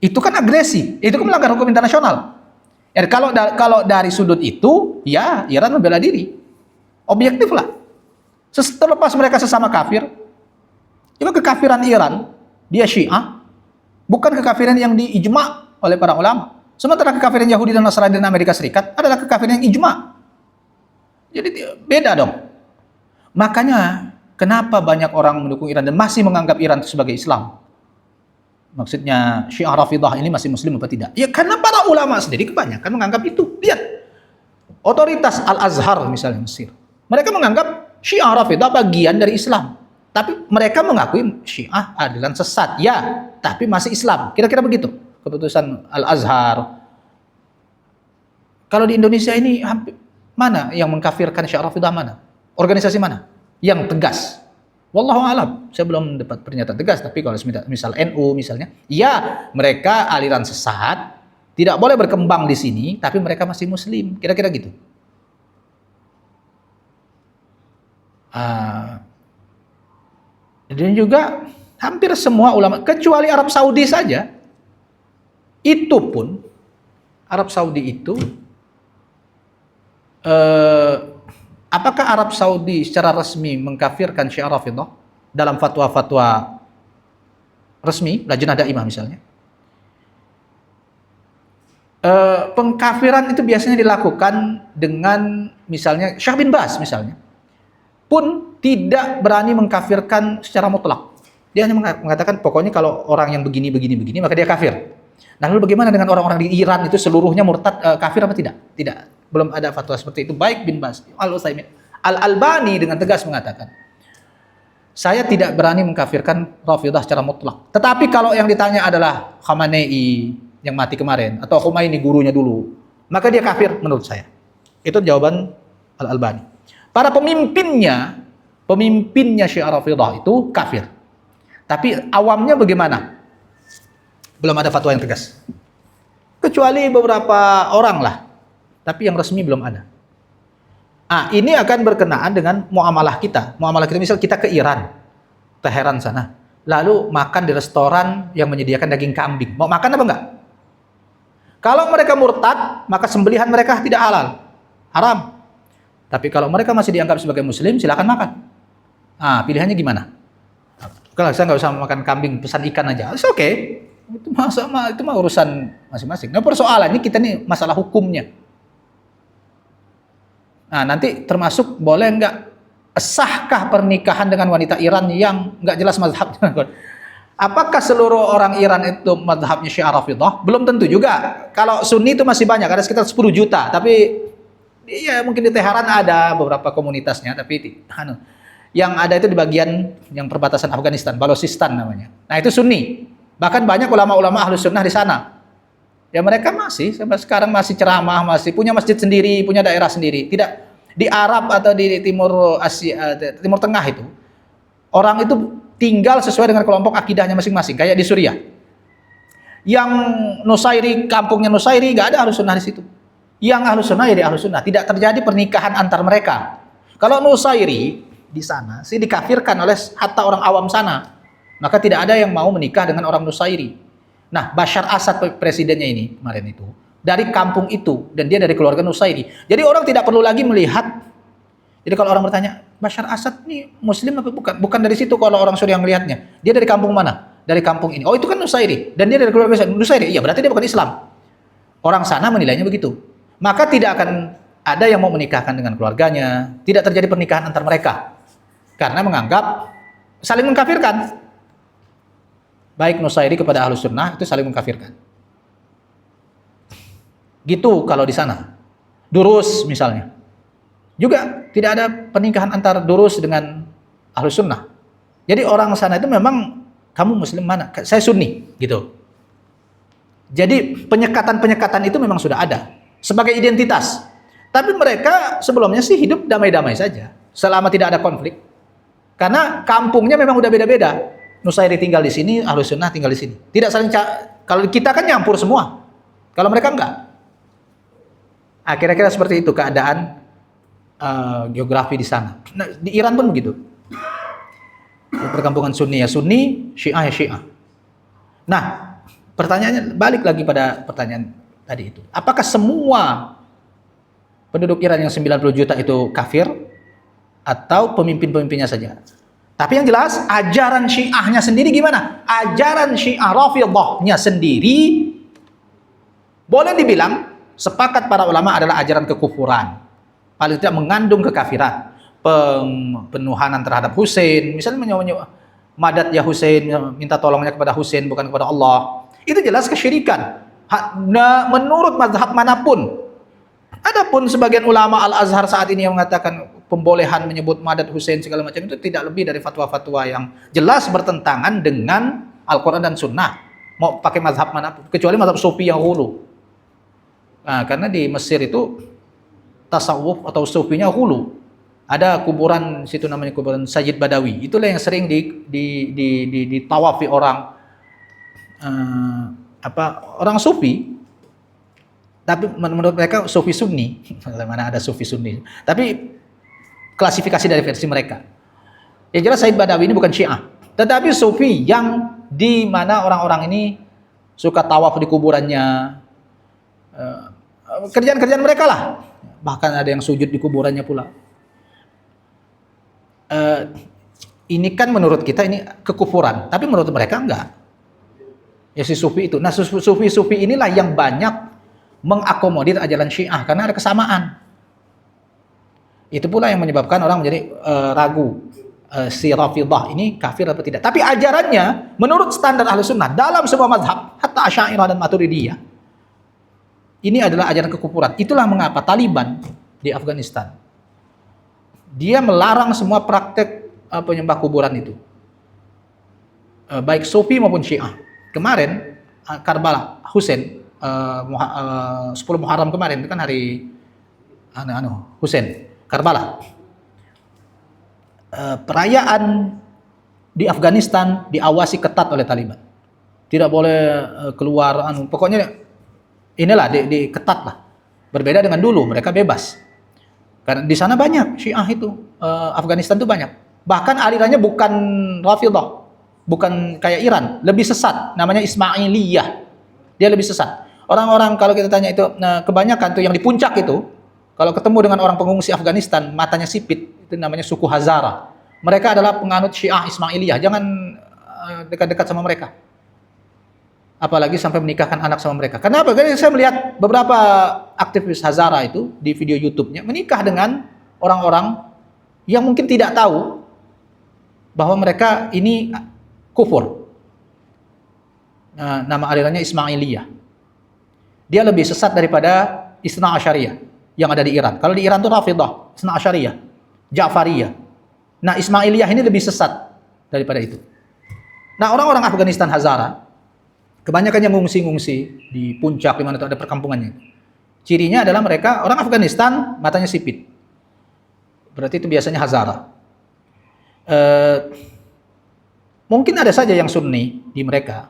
S1: Itu kan agresi, itu kan melanggar hukum internasional. Ya, kalau dari sudut itu, ya Iran membela diri, objektif lah. Terlepas mereka sesama kafir, Cuma kekafiran Iran, dia Syiah, bukan kekafiran yang diijma oleh para ulama. Sementara kekafiran Yahudi dan Nasrani dan Amerika Serikat adalah kekafiran yang ijma. Jadi beda dong. Makanya kenapa banyak orang mendukung Iran dan masih menganggap Iran itu sebagai Islam? Maksudnya Syiah Rafidah ini masih Muslim apa tidak? Ya karena para ulama sendiri kebanyakan menganggap itu. Lihat, otoritas Al-Azhar misalnya Mesir, mereka menganggap Syiah Rafidah bagian dari Islam. Tapi mereka mengakui Syiah aliran sesat, ya, tapi masih Islam. Kira-kira begitu keputusan Al-Azhar. Kalau di Indonesia ini mana yang mengkafirkan Syiah Rafidah, mana? Organisasi mana yang tegas? Wallahu alam, saya belum dapat pernyataan tegas. Tapi kalau misal NU misalnya, ya mereka aliran sesat, tidak boleh berkembang di sini, tapi mereka masih Muslim. Kira-kira gitu. Dan juga hampir semua ulama, kecuali Arab Saudi saja, itu pun Arab Saudi itu, apakah Arab Saudi secara resmi mengkafirkan Syiah Rafidah dalam fatwa-fatwa resmi, Lajnah Daimah misalnya? Pengkafiran itu biasanya dilakukan dengan misalnya Syekh bin Baz misalnya, pun tidak berani mengkafirkan secara mutlak. Dia hanya mengatakan pokoknya kalau orang yang begini maka dia kafir. Nah, lalu bagaimana dengan orang-orang di Iran itu seluruhnya murtad, kafir apa tidak? Tidak, belum ada fatwa seperti itu. Baik bin Baz, Al-Utsaimin, Al-Albani dengan tegas mengatakan, saya tidak berani mengkafirkan Rafidah secara mutlak. Tetapi kalau yang ditanya adalah Khamenei yang mati kemarin atau Khomeini gurunya dulu, maka dia kafir menurut saya. Itu jawaban Al-Albani. Para pemimpinnya Syiah Rafidah itu kafir. Tapi awamnya bagaimana? Belum ada fatwa yang tegas. Kecuali beberapa orang lah. Tapi yang resmi belum ada. Ini akan berkenaan dengan muamalah kita. Muamalah kita misal kita ke Iran, Teheran sana. Lalu makan di restoran yang menyediakan daging kambing. Mau makan apa enggak? Kalau mereka murtad, maka sembelihan mereka tidak halal. Haram. Tapi kalau mereka masih dianggap sebagai muslim, silakan makan. Pilihannya gimana? Kalau saya nggak usah makan kambing, pesan ikan aja. It's okay. Itu mah urusan masing-masing. Nah, persoalannya kita nih masalah hukumnya. Nah, nanti termasuk boleh nggak sahkah pernikahan dengan wanita Iran yang nggak jelas mazhabnya? Apakah seluruh orang Iran itu mazhabnya Syiah Rafidah? Belum tentu juga. Kalau Sunni itu masih banyak, ada sekitar 10 juta. Tapi ya mungkin di Teheran ada beberapa komunitasnya, tapi yang ada itu di bagian yang perbatasan Afghanistan, Balochistan namanya. Nah, itu Sunni. Bahkan banyak ulama-ulama Ahlus Sunnah di sana. Ya mereka masih sampai sekarang masih ceramah, masih punya masjid sendiri, punya daerah sendiri. Tidak di Arab atau di Timur Asia, Timur Tengah itu. Orang itu tinggal sesuai dengan kelompok akidahnya masing-masing, kayak di Suriah. Yang Nusairi, kampungnya Nusairi, nggak ada Ahlus Sunnah di situ. Yang Ahlus Sunnah ya di Ahlus Sunnah, tidak terjadi pernikahan antar mereka. Kalau Nusairi di sana sih dikafirkan oleh hatta orang awam sana. Maka tidak ada yang mau menikah dengan orang Nusairi. Nah, Bashar Assad presidennya ini kemarin itu dari kampung itu dan dia dari keluarga Nusairi. Jadi orang tidak perlu lagi melihat. Jadi kalau orang bertanya, Bashar Assad ini muslim apa bukan? Bukan dari situ kalau orang Suriah melihatnya. Dia dari kampung mana? Dari kampung ini. Oh, itu kan Nusairi dan dia dari keluarga Nusairi. Iya, berarti dia bukan Islam. Orang sana menilainya begitu. Maka tidak akan ada yang mau menikahkan dengan keluarganya. Tidak terjadi pernikahan antar mereka. Karena menganggap saling mengkafirkan. Baik Nusairi kepada Ahlus Sunnah itu saling mengkafirkan. Gitu kalau di sana. Durus misalnya. Juga tidak ada pernikahan antar Durus dengan Ahlus Sunnah. Jadi orang sana itu memang kamu muslim mana? Saya Sunni gitu. Jadi penyekatan-penyekatan itu memang sudah ada sebagai identitas. Tapi mereka sebelumnya sih hidup damai-damai saja selama tidak ada konflik. Karena kampungnya memang udah beda-beda. Nusairi tinggal di sini, Ahlus Sunnah tinggal di sini. Tidak saling kalau kita kan nyampur semua. Kalau mereka enggak. Kira-kira seperti itu keadaan geografi di sana. Nah, di Iran pun begitu. Di perkampungan Sunni ya Sunni, Syiah ya Syiah. Nah, pertanyaannya balik lagi pada pertanyaan tadi itu. Apakah semua penduduk Iran yang 90 juta itu kafir atau pemimpin-pemimpinnya saja? Tapi yang jelas ajaran Syiahnya sendiri gimana? Ajaran Syiah Rafidhahnya sendiri boleh dibilang sepakat para ulama adalah ajaran kekufuran. Paling tidak mengandung kekafiran. Penuhanan terhadap Husain, misalnya madat ya Husain, minta tolongnya kepada Husain bukan kepada Allah. Itu jelas kesyirikan. Menurut mazhab manapun. Adapun sebagian ulama Al-Azhar saat ini yang mengatakan pembolehan menyebut madat Husain segala macam itu tidak lebih dari fatwa-fatwa yang jelas bertentangan dengan Al-Quran dan Sunnah. Mau pakai mazhab manapun, kecuali mazhab Sufi yang hulu. Nah, karena di Mesir itu tasawuf atau Sufinya hulu. Ada kuburan situ namanya kuburan Sayyid Badawi. Itulah yang sering ditawafi orang orang Sufi. Tapi menurut mereka Sufi Sunni. Mana ada Sufi Sunni. Tapi klasifikasi dari versi mereka. Yang jelas Sayyid Badawi ini bukan Syiah, tetapi Sufi yang di mana orang-orang ini suka tawaf di kuburannya. Kerjaan-kerjaan mereka lah. Bahkan ada yang sujud di kuburannya pula. Ini kan menurut kita ini kekufuran, tapi menurut mereka enggak. Ya si Sufi itu. Nah, Sufi inilah yang banyak mengakomodir ajaran Syiah karena ada kesamaan. Itu pula yang menyebabkan orang menjadi ragu si Rafidhah ini kafir atau tidak. Tapi ajarannya menurut standar Ahlussunnah dalam semua mazhab, hatta Asy'ariyah dan Maturidiyah, ini adalah ajaran kekufuran. Itulah mengapa Taliban di Afghanistan dia melarang semua praktek penyembah kuburan itu, baik Sufi maupun Syiah. Kemarin Karbala Husain 10 Muharram kemarin itu kan hari Husain Karbala. Perayaan di Afghanistan diawasi ketat oleh Taliban. Tidak boleh keluar pokoknya inilah di ketat lah. Berbeda dengan dulu, mereka bebas. Karena di sana banyak Syiah itu, Afghanistan itu banyak. Bahkan alirannya bukan Rafidhah, bukan kayak Iran, lebih sesat, namanya Ismailiyah. Dia lebih sesat. Orang-orang kalau kita tanya itu, nah, kebanyakan tuh yang di puncak itu, kalau ketemu dengan orang pengungsi Afghanistan, matanya sipit, itu namanya suku Hazara. Mereka adalah penganut Syiah Ismailiyah. Jangan dekat-dekat sama mereka. Apalagi sampai menikahkan anak sama mereka. Kenapa? Karena saya melihat beberapa aktivis Hazara itu di video YouTube-nya menikah dengan orang-orang yang mungkin tidak tahu bahwa mereka ini kufur. Nah, nama alirannya Ismailiyah. Dia lebih sesat daripada Isna Asyariyah yang ada di Iran. Kalau di Iran itu Rafidhah, Isna Asyariyah, Ja'fariyah. Nah, Ismailiyah ini lebih sesat daripada itu. Nah, orang-orang Afghanistan Hazara kebanyakan yang ngungsi-ngungsi di puncak di mana itu ada perkampungannya. Cirinya adalah mereka orang Afghanistan matanya sipit. Berarti itu biasanya Hazara. Mungkin ada saja yang Sunni di mereka.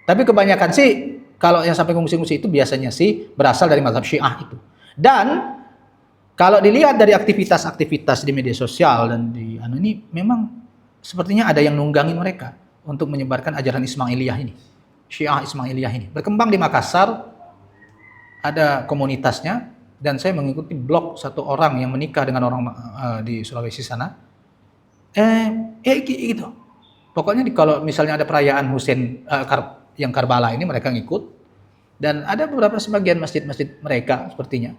S1: Tapi kebanyakan sih kalau yang sampai ngungsi-ngungsi itu biasanya sih berasal dari mazhab Syiah itu. Dan kalau dilihat dari aktivitas-aktivitas di media sosial dan di ini memang sepertinya ada yang nunggangin mereka untuk menyebarkan ajaran Ismailiyah ini. Syiah Ismailiyah ini berkembang di Makassar, ada komunitasnya, dan saya mengikuti blog satu orang yang menikah dengan orang di Sulawesi sana. Gitu. Pokoknya kalau misalnya ada perayaan Husain yang Karbala ini mereka ngikut, dan ada beberapa sebagian masjid-masjid mereka sepertinya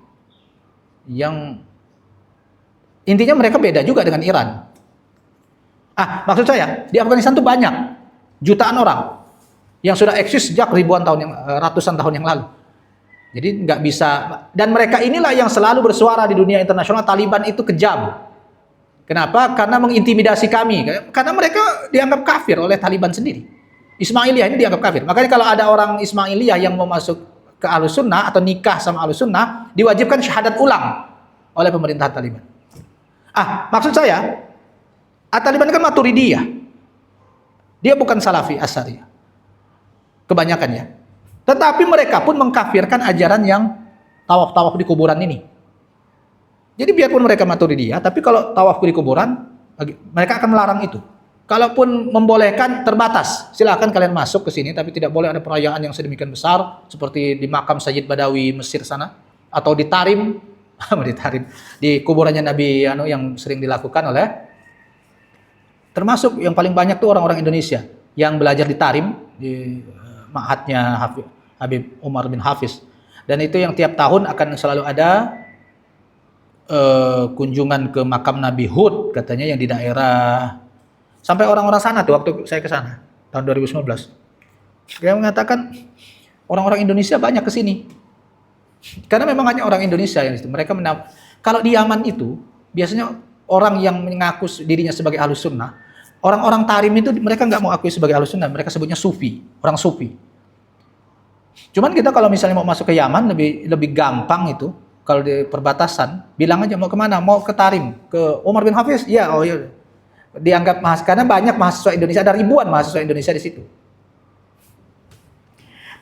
S1: yang intinya mereka beda juga dengan Iran. Maksud saya di Afghanistan tuh banyak jutaan orang yang sudah eksis sejak ratusan tahun yang lalu. Jadi nggak bisa, dan mereka inilah yang selalu bersuara di dunia internasional. Taliban itu kejam. Kenapa? Karena mengintimidasi kami. Karena mereka dianggap kafir oleh Taliban sendiri. Ismailiyah ini dianggap kafir. Makanya kalau ada orang Ismailiyah yang mau masuk ke Ahlussunnah atau nikah sama Ahlussunnah, diwajibkan syahadat ulang oleh pemerintahan Taliban. Maksud saya, Taliban kan Maturidiyah. Dia bukan Salafi Asy'ariyah. Kebanyakan ya. Tetapi mereka pun mengkafirkan ajaran yang tawaf-tawaf di kuburan ini. Jadi biarpun mereka Maturidiyah, tapi kalau tawaf di kuburan, mereka akan melarang itu. Kalaupun membolehkan, terbatas. Silakan kalian masuk ke sini, tapi tidak boleh ada perayaan yang sedemikian besar, seperti di makam Sayyid Badawi Mesir sana, atau di Tarim, di kuburannya Nabi yang sering dilakukan oleh Termasuk yang paling banyak tuh orang-orang Indonesia yang belajar di Tarim, di ma'hadnya Habib Umar bin Hafiz. Dan itu yang tiap tahun akan selalu ada kunjungan ke makam Nabi Hud katanya yang di daerah, sampai orang-orang sana tuh waktu saya ke sana tahun 2019. Dia mengatakan orang-orang Indonesia banyak ke sini. Karena memang hanya orang Indonesia yang itu. Mereka kalau di Yaman itu biasanya orang yang mengaku dirinya sebagai Ahlus Sunnah, orang-orang Tarim itu mereka nggak mau akui sebagai Ahlus Sunnah, mereka sebutnya Sufi, orang Sufi. Cuman kita kalau misalnya mau masuk ke Yaman lebih gampang itu. Kalau di perbatasan, bilang aja mau kemana? Mau ke Tarim, ke Umar bin Hafiz? Ya, oh iya. Dianggap karena banyak mahasiswa Indonesia, ada ribuan mahasiswa Indonesia di situ.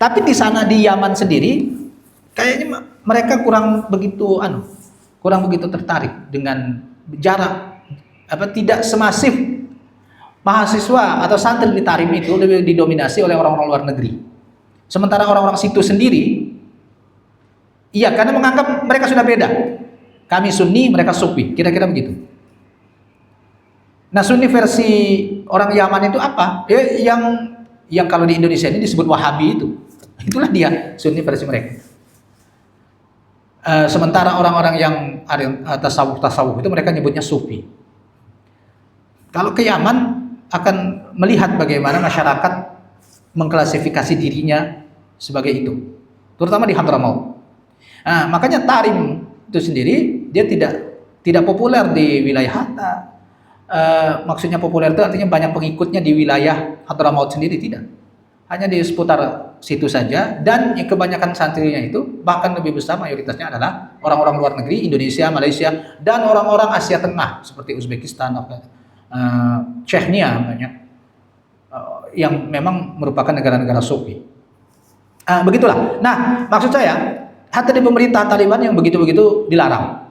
S1: Tapi di sana di Yaman sendiri, kayaknya mereka kurang begitu tertarik dengan jarak, tidak semasif mahasiswa atau santri di Tarim itu lebih didominasi oleh orang-orang luar negeri. Sementara orang-orang situ sendiri, iya, karena menganggap mereka sudah beda. Kami Sunni, mereka Sufi, kira-kira begitu. Nah, Sunni versi orang Yaman itu apa? Ya, yang kalau di Indonesia ini disebut Wahabi itu. Itulah dia Sunni versi mereka. Sementara orang-orang yang tasawuf itu mereka nyebutnya Sufi. Kalau ke Yaman akan melihat bagaimana masyarakat mengklasifikasi dirinya sebagai itu, terutama di Hadramaut. Nah, makanya Tarim itu sendiri dia tidak populer di wilayah Hatta. Maksudnya populer itu artinya banyak pengikutnya di wilayah Hadramaut sendiri, tidak. Hanya di seputar situ saja, dan kebanyakan santrinya itu bahkan lebih besar mayoritasnya adalah orang-orang luar negeri, Indonesia, Malaysia, dan orang-orang Asia Tengah seperti Uzbekistan, Chechnya banyak, yang memang merupakan negara-negara Sufi. Begitulah. Nah, maksud saya hatta di pemerintahan Taliban yang begitu-begitu dilarang,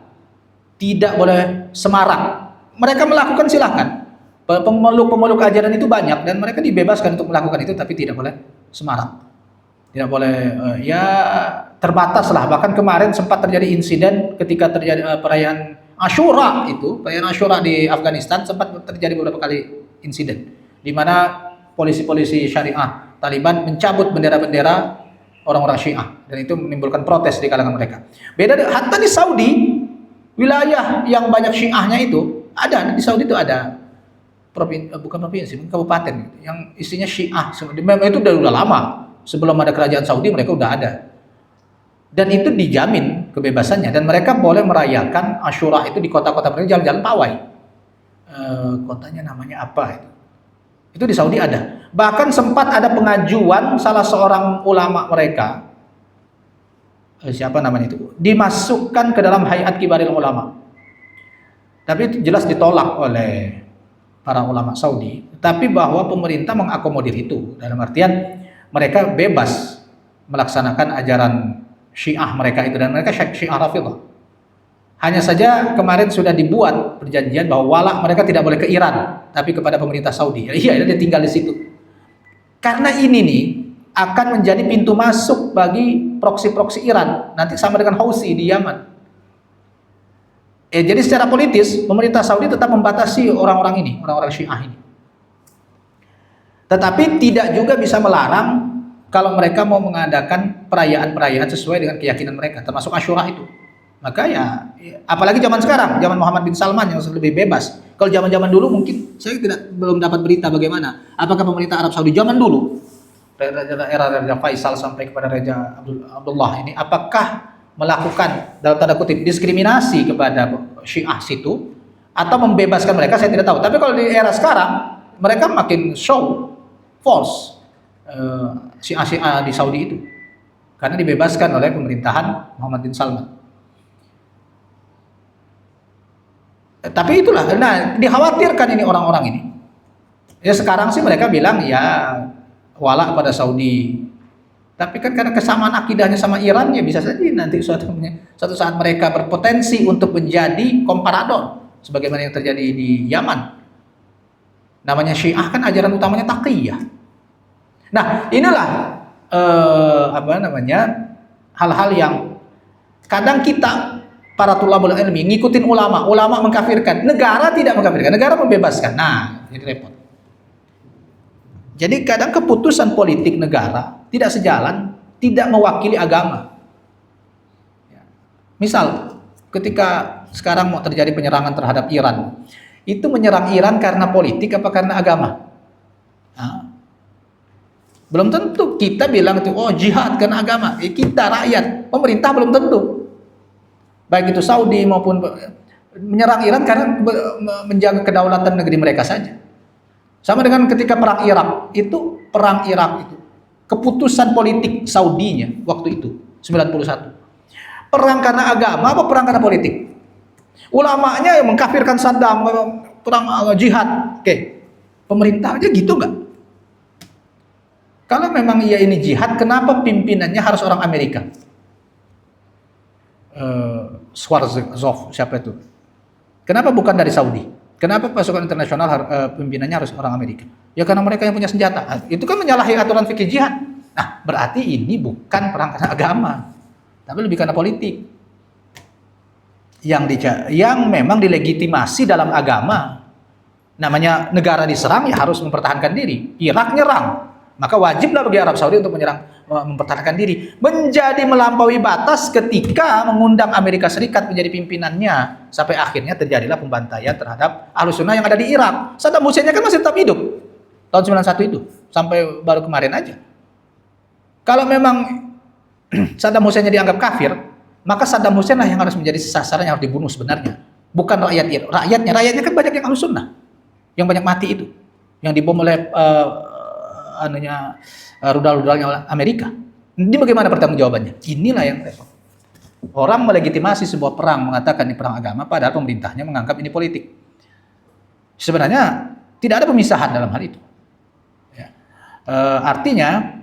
S1: tidak boleh semarak. Mereka melakukan silahkan. Pemeluk ajaran itu banyak dan mereka dibebaskan untuk melakukan itu, tapi tidak boleh semarak. Tidak boleh, terbatas lah. Bahkan kemarin sempat terjadi insiden ketika terjadi perayaan Ashura itu, perayaan Ashura di Afghanistan sempat terjadi beberapa kali insiden di mana polisi-polisi Syariah Taliban mencabut bendera-bendera orang-orang Syiah, dan itu menimbulkan protes di kalangan mereka. Beda hatta di Saudi, wilayah yang banyak Syiahnya itu ada. Di Saudi itu ada bukan provinsi, kabupaten yang isinya Syiah. Memang itu udah lama, sebelum ada kerajaan Saudi mereka udah ada. Dan itu dijamin kebebasannya, dan mereka boleh merayakan Ashura itu di kota-kota mereka, jalan-jalan pawai. Kotanya namanya apa itu? Itu di Saudi ada. Bahkan sempat ada pengajuan salah seorang ulama mereka, siapa namanya itu, dimasukkan ke dalam Hayat Kibaril Ulama. Tapi itu jelas ditolak oleh para ulama Saudi, tapi bahwa pemerintah mengakomodir itu, dalam artian mereka bebas melaksanakan ajaran Syiah mereka itu, dan mereka Syiah Rafidhah. Hanya saja kemarin sudah dibuat perjanjian bahwa wala mereka tidak boleh ke Iran, tapi kepada pemerintah Saudi. Iya, dia tinggal di situ. Karena ini nih akan menjadi pintu masuk bagi proksi-proksi Iran, nanti sama dengan Houthi di Yaman. Jadi secara politis pemerintah Saudi tetap membatasi orang-orang ini, orang-orang Syiah ini. Tetapi tidak juga bisa melarang kalau mereka mau mengadakan perayaan-perayaan sesuai dengan keyakinan mereka, termasuk Ashura itu. Maka apalagi zaman sekarang, zaman Muhammad bin Salman yang lebih bebas. Kalau zaman-zaman dulu mungkin saya belum dapat berita bagaimana. Apakah pemerintah Arab Saudi zaman dulu, era Raja Faisal sampai kepada Raja Abdullah ini, apakah melakukan dalam tanda kutip diskriminasi kepada Syiah situ atau membebaskan mereka, saya tidak tahu. Tapi kalau di era sekarang mereka makin show force Syiah di Saudi itu, karena dibebaskan oleh pemerintahan Muhammad bin Salman. Tapi itulah, nah dikhawatirkan ini orang-orang ini. Ya sekarang sih mereka bilang ya wala pada Saudi. Tapi kan karena kesamaan akidahnya sama Iran, ya bisa saja nanti suatu saat mereka berpotensi untuk menjadi komparador, sebagaimana yang terjadi di Yaman. Namanya Syiah kan ajaran utamanya taqiyah. Nah inilah hal-hal yang kadang kita para tulabul ilmi ngikutin ulama mengkafirkan, negara tidak mengkafirkan, negara membebaskan. Nah jadi repot. Jadi kadang keputusan politik negara tidak sejalan, tidak mewakili agama. Misal, ketika sekarang mau terjadi penyerangan terhadap Iran, itu menyerang Iran karena politik apa karena agama? Nah, belum tentu. Kita bilang itu, oh jihad karena agama. Kita rakyat, pemerintah belum tentu. Baik itu Saudi maupun menyerang Iran karena menjaga kedaulatan negeri mereka saja. Sama dengan ketika perang Irak itu keputusan politik Saudinya waktu itu 91. Perang karena agama apa perang karena politik? Ulamanya yang mengkafirkan Saddam, perang jihad. Oke. Pemerintah aja gitu nggak? Kalau memang iya ini jihad, kenapa pimpinannya harus orang Amerika? Schwarzkopf siapa itu? Kenapa bukan dari Saudi? Kenapa pasukan internasional pimpinannya harus orang Amerika? Ya karena mereka yang punya senjata. Itu kan menyalahi aturan fikih jihad. Nah, berarti ini bukan perang karena agama, tapi lebih karena politik. Yang memang dilegitimasi dalam agama. Namanya negara diserang ya harus mempertahankan diri. Irak nyerang, maka wajiblah bagi Arab Saudi untuk mempertahankan diri. Menjadi melampaui batas ketika mengundang Amerika Serikat menjadi pimpinannya, sampai akhirnya terjadilah pembantaian terhadap Ahlus Sunnah yang ada di Irak. Saddam Hussein kan masih tetap hidup tahun 91 itu sampai baru kemarin aja. Kalau memang Saddam Hussein dianggap kafir, maka Saddam Hussein lah yang harus menjadi sasaran yang harus dibunuh sebenarnya, bukan rakyat Irak. Rakyatnya kan banyak yang Ahlus Sunnah, yang banyak mati itu, yang dibom oleh rudal-rudalnya Amerika. Ini bagaimana pertanggungjawabannya? Inilah yang repot. Orang melegitimasi sebuah perang, mengatakan ini perang agama, padahal pemerintahnya menganggap ini politik. Sebenarnya tidak ada pemisahan dalam hal itu. Ya. Artinya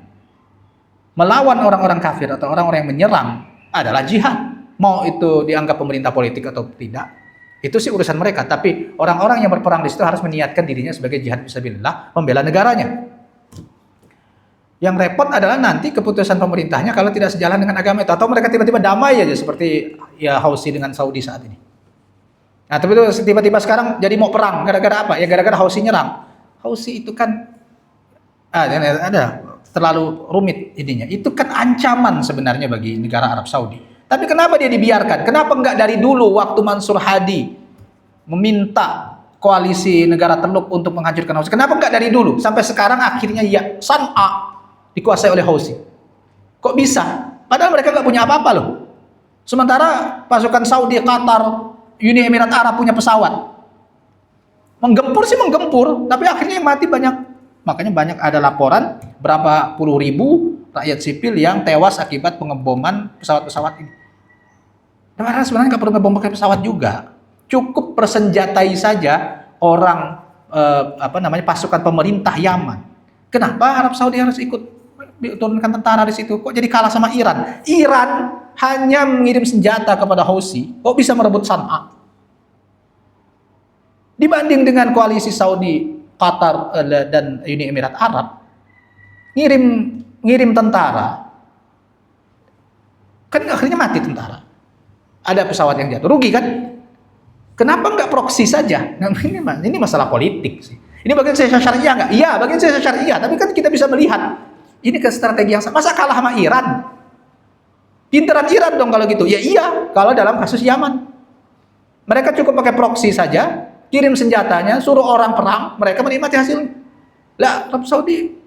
S1: melawan orang-orang kafir atau orang-orang yang menyerang adalah jihad. Mau itu dianggap pemerintah politik atau tidak, itu sih urusan mereka. Tapi orang-orang yang berperang di situ harus meniatkan dirinya sebagai jihad fisabilillah, membela negaranya. Yang repot adalah nanti keputusan pemerintahnya kalau tidak sejalan dengan agama itu, atau mereka tiba-tiba damai aja seperti ya Houthi dengan Saudi saat ini. Nah, tapi itu tiba-tiba sekarang jadi mau perang gara-gara apa? Ya gara-gara Houthi nyerang. Houthi itu kan ada terlalu rumit ininya. Itu kan ancaman sebenarnya bagi negara Arab Saudi. Tapi kenapa dia dibiarkan? Kenapa enggak dari dulu waktu Mansur Hadi meminta koalisi negara Teluk untuk menghancurkan Houthi? Kenapa enggak dari dulu? Sampai sekarang akhirnya ya San'a dikuasai oleh Houthi. Kok bisa? Padahal mereka nggak punya apa-apa loh. Sementara pasukan Saudi, Qatar, Uni Emirat Arab punya pesawat. Menggempur sih menggempur, tapi akhirnya yang mati banyak. Makanya banyak ada laporan berapa puluh ribu rakyat sipil yang tewas akibat pengeboman pesawat-pesawat ini. Padahal sebenarnya nggak perlu ngebom pakai pesawat juga. Cukup persenjatai saja orang pasukan pemerintah Yaman. Kenapa Arab Saudi harus ikut turunkan tentara di situ? Kok jadi kalah sama Iran? Iran hanya mengirim senjata kepada Houthi, kok bisa merebut San'a? Dibanding dengan koalisi Saudi, Qatar dan Uni Emirat Arab, ngirim tentara, kan akhirnya mati tentara. Ada pesawat yang jatuh, rugi kan? Kenapa nggak proksi saja? Nah, ini masalah politik sih. Ini bagian siasat syariah nggak? Iya, bagian siasat syariah. Tapi kan kita bisa melihat ini ke strategi yang sama. Masa kalah sama Iran? Pinteran Iran dong kalau gitu. Ya iya, kalau dalam kasus Yaman. Mereka cukup pakai proksi saja, kirim senjatanya, suruh orang perang, mereka menikmati hasilnya. Lah, Arab Saudi,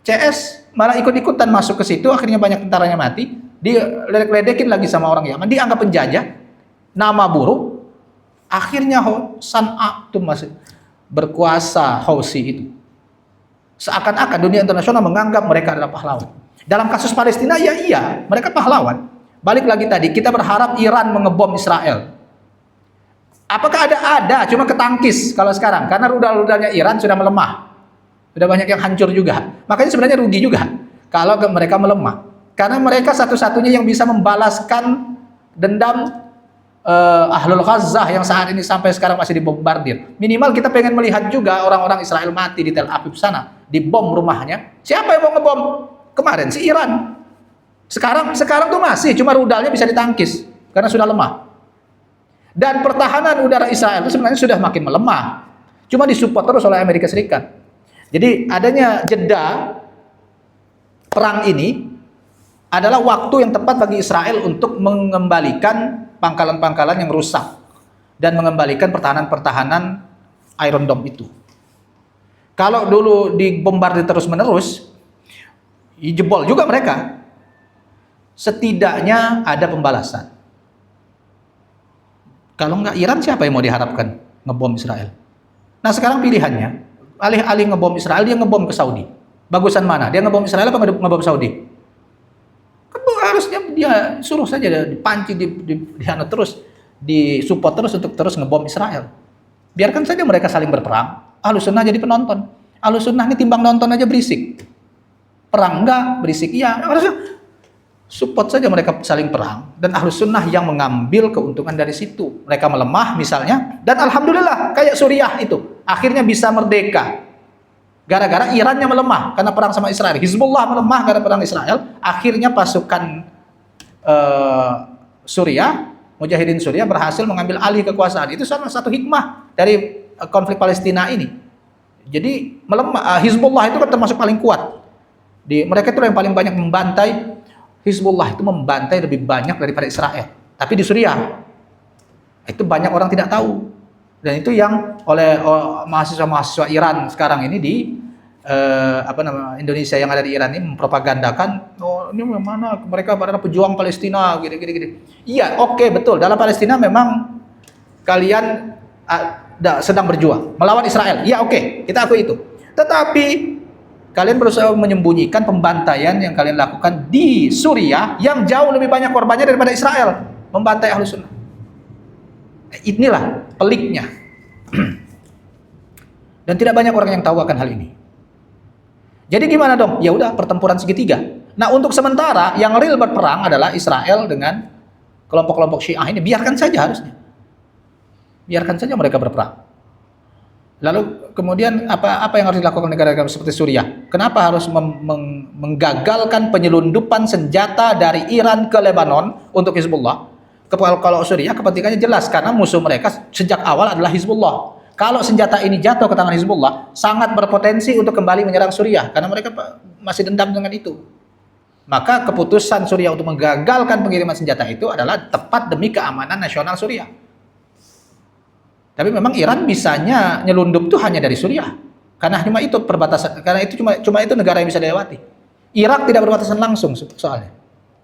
S1: CS malah ikut-ikutan masuk ke situ, akhirnya banyak tentaranya mati, diledek-ledekin lagi sama orang Yaman, dianggap penjajah, nama buruk, akhirnya San'a itu masih berkuasa Houthi itu. Seakan-akan dunia internasional menganggap mereka adalah pahlawan. Dalam kasus Palestina ya iya, mereka pahlawan. Balik lagi tadi, kita berharap Iran mengebom Israel. Apakah ada? Cuma ketangkis kalau sekarang, karena rudal-rudalnya Iran sudah melemah. Sudah banyak yang hancur juga. Makanya sebenarnya rugi juga kalau mereka melemah. Karena mereka satu-satunya yang bisa membalaskan dendam Ahlul Ghazzah yang saat ini sampai sekarang masih dibombardir. Minimal kita pengen melihat juga orang-orang Israel mati di Tel Aviv sana, dibom rumahnya. Siapa yang mau ngebom? Kemarin si Iran. Sekarang tuh masih, cuma rudalnya bisa ditangkis karena sudah lemah. Dan pertahanan udara Israel itu sebenarnya sudah makin melemah. Cuma disupport terus oleh Amerika Serikat. Jadi adanya jeda perang ini adalah waktu yang tepat bagi Israel untuk mengembalikan pangkalan-pangkalan yang rusak dan mengembalikan pertahanan-pertahanan Iron Dome itu. Kalau dulu dibombardir terus-menerus, jebol juga mereka. Setidaknya ada pembalasan. Kalau nggak Iran, siapa yang mau diharapkan ngebom Israel? Nah sekarang pilihannya, alih-alih ngebom Israel, dia ngebom ke Saudi. Bagusan mana? Dia ngebom Israel apa ngebom Saudi? Kan harusnya dia suruh saja, dipancing, terus, disupport terus untuk terus ngebom Israel. Biarkan saja mereka saling berperang. Ahlus Sunnah jadi penonton. Ahlus Sunnah ini timbang nonton aja berisik. Perang enggak, berisik iya. Harusnya support saja mereka saling perang, dan Ahlus Sunnah yang mengambil keuntungan dari situ. Mereka melemah misalnya, dan alhamdulillah kayak Suriah itu akhirnya bisa merdeka gara-gara Irannya melemah karena perang sama Israel. Hizbullah melemah karena perang Israel, akhirnya pasukan Suriah, Mujahidin Suriah berhasil mengambil alih kekuasaan. Itu salah satu hikmah dari konflik Palestina ini. Jadi melemah, Hizbullah itu kan termasuk paling kuat. Mereka itu yang paling banyak membantai. Hizbullah itu membantai lebih banyak daripada Israel. Tapi di Suriah itu banyak orang tidak tahu. Dan itu yang oleh mahasiswa-mahasiswa Iran sekarang ini di Indonesia yang ada di Iran ini mempropagandakan, oh ini mana mereka adalah pejuang Palestina gini. Iya, oke, betul. Dalam Palestina memang kalian sedang berjuang melawan Israel. Iya, oke, kita akui itu. Tetapi kalian berusaha menyembunyikan pembantaian yang kalian lakukan di Suriah yang jauh lebih banyak korbannya daripada Israel membantai Ahlus Sunnah. Inilah peliknya. Dan tidak banyak orang yang tahu akan hal ini. Jadi gimana dong? Ya udah, pertempuran segitiga. Nah, untuk sementara yang real berperang adalah Israel dengan kelompok-kelompok Syiah ini. Biarkan saja harusnya. Biarkan saja mereka berperang. Lalu kemudian apa yang harus dilakukan negara-negara seperti Suriah? Kenapa harus menggagalkan penyelundupan senjata dari Iran ke Lebanon untuk Hizbullah? Kalau Suriah kepentingannya jelas, karena musuh mereka sejak awal adalah Hizbullah. Kalau senjata ini jatuh ke tangan Hizbullah, sangat berpotensi untuk kembali menyerang Suriah karena mereka masih dendam dengan itu. Maka keputusan Suriah untuk menggagalkan pengiriman senjata itu adalah tepat demi keamanan nasional Suriah. Tapi memang Iran bisanya nyelundup tuh hanya dari Suriah. Karena cuma itu perbatasan, karena itu cuma itu negara yang bisa dilewati. Irak tidak berbatasan langsung soalnya.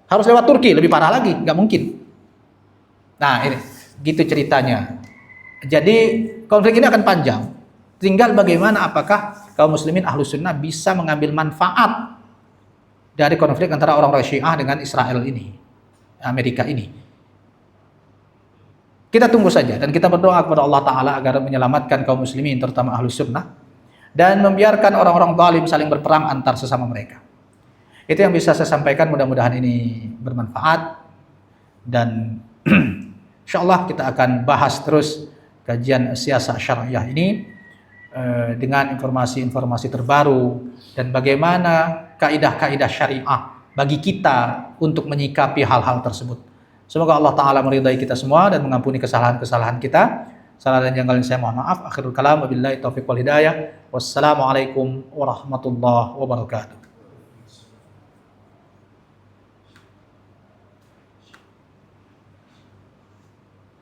S1: Harus lewat Turki, lebih parah lagi, nggak mungkin. Nah, ini gitu ceritanya. Jadi konflik ini akan panjang. Tinggal bagaimana apakah kaum muslimin Ahlus Sunnah bisa mengambil manfaat dari konflik antara orang-orang Syiah dengan Israel ini, Amerika ini. Kita tunggu saja dan kita berdoa kepada Allah Ta'ala agar menyelamatkan kaum muslimin terutama Ahlus Sunnah dan membiarkan orang-orang zalim saling berperang antar sesama mereka. Itu yang bisa saya sampaikan, mudah-mudahan ini bermanfaat dan insyaallah kita akan bahas terus kajian siasah syariah ini dengan informasi-informasi terbaru dan bagaimana kaidah-kaidah syariah bagi kita untuk menyikapi hal-hal tersebut. Semoga Allah Ta'ala meridai kita semua dan mengampuni kesalahan-kesalahan kita. Salah dan janggal saya mohon maaf. Akhirul kalam wabillahi taufiq wal hidayah. Wassalamualaikum warahmatullahi wabarakatuh.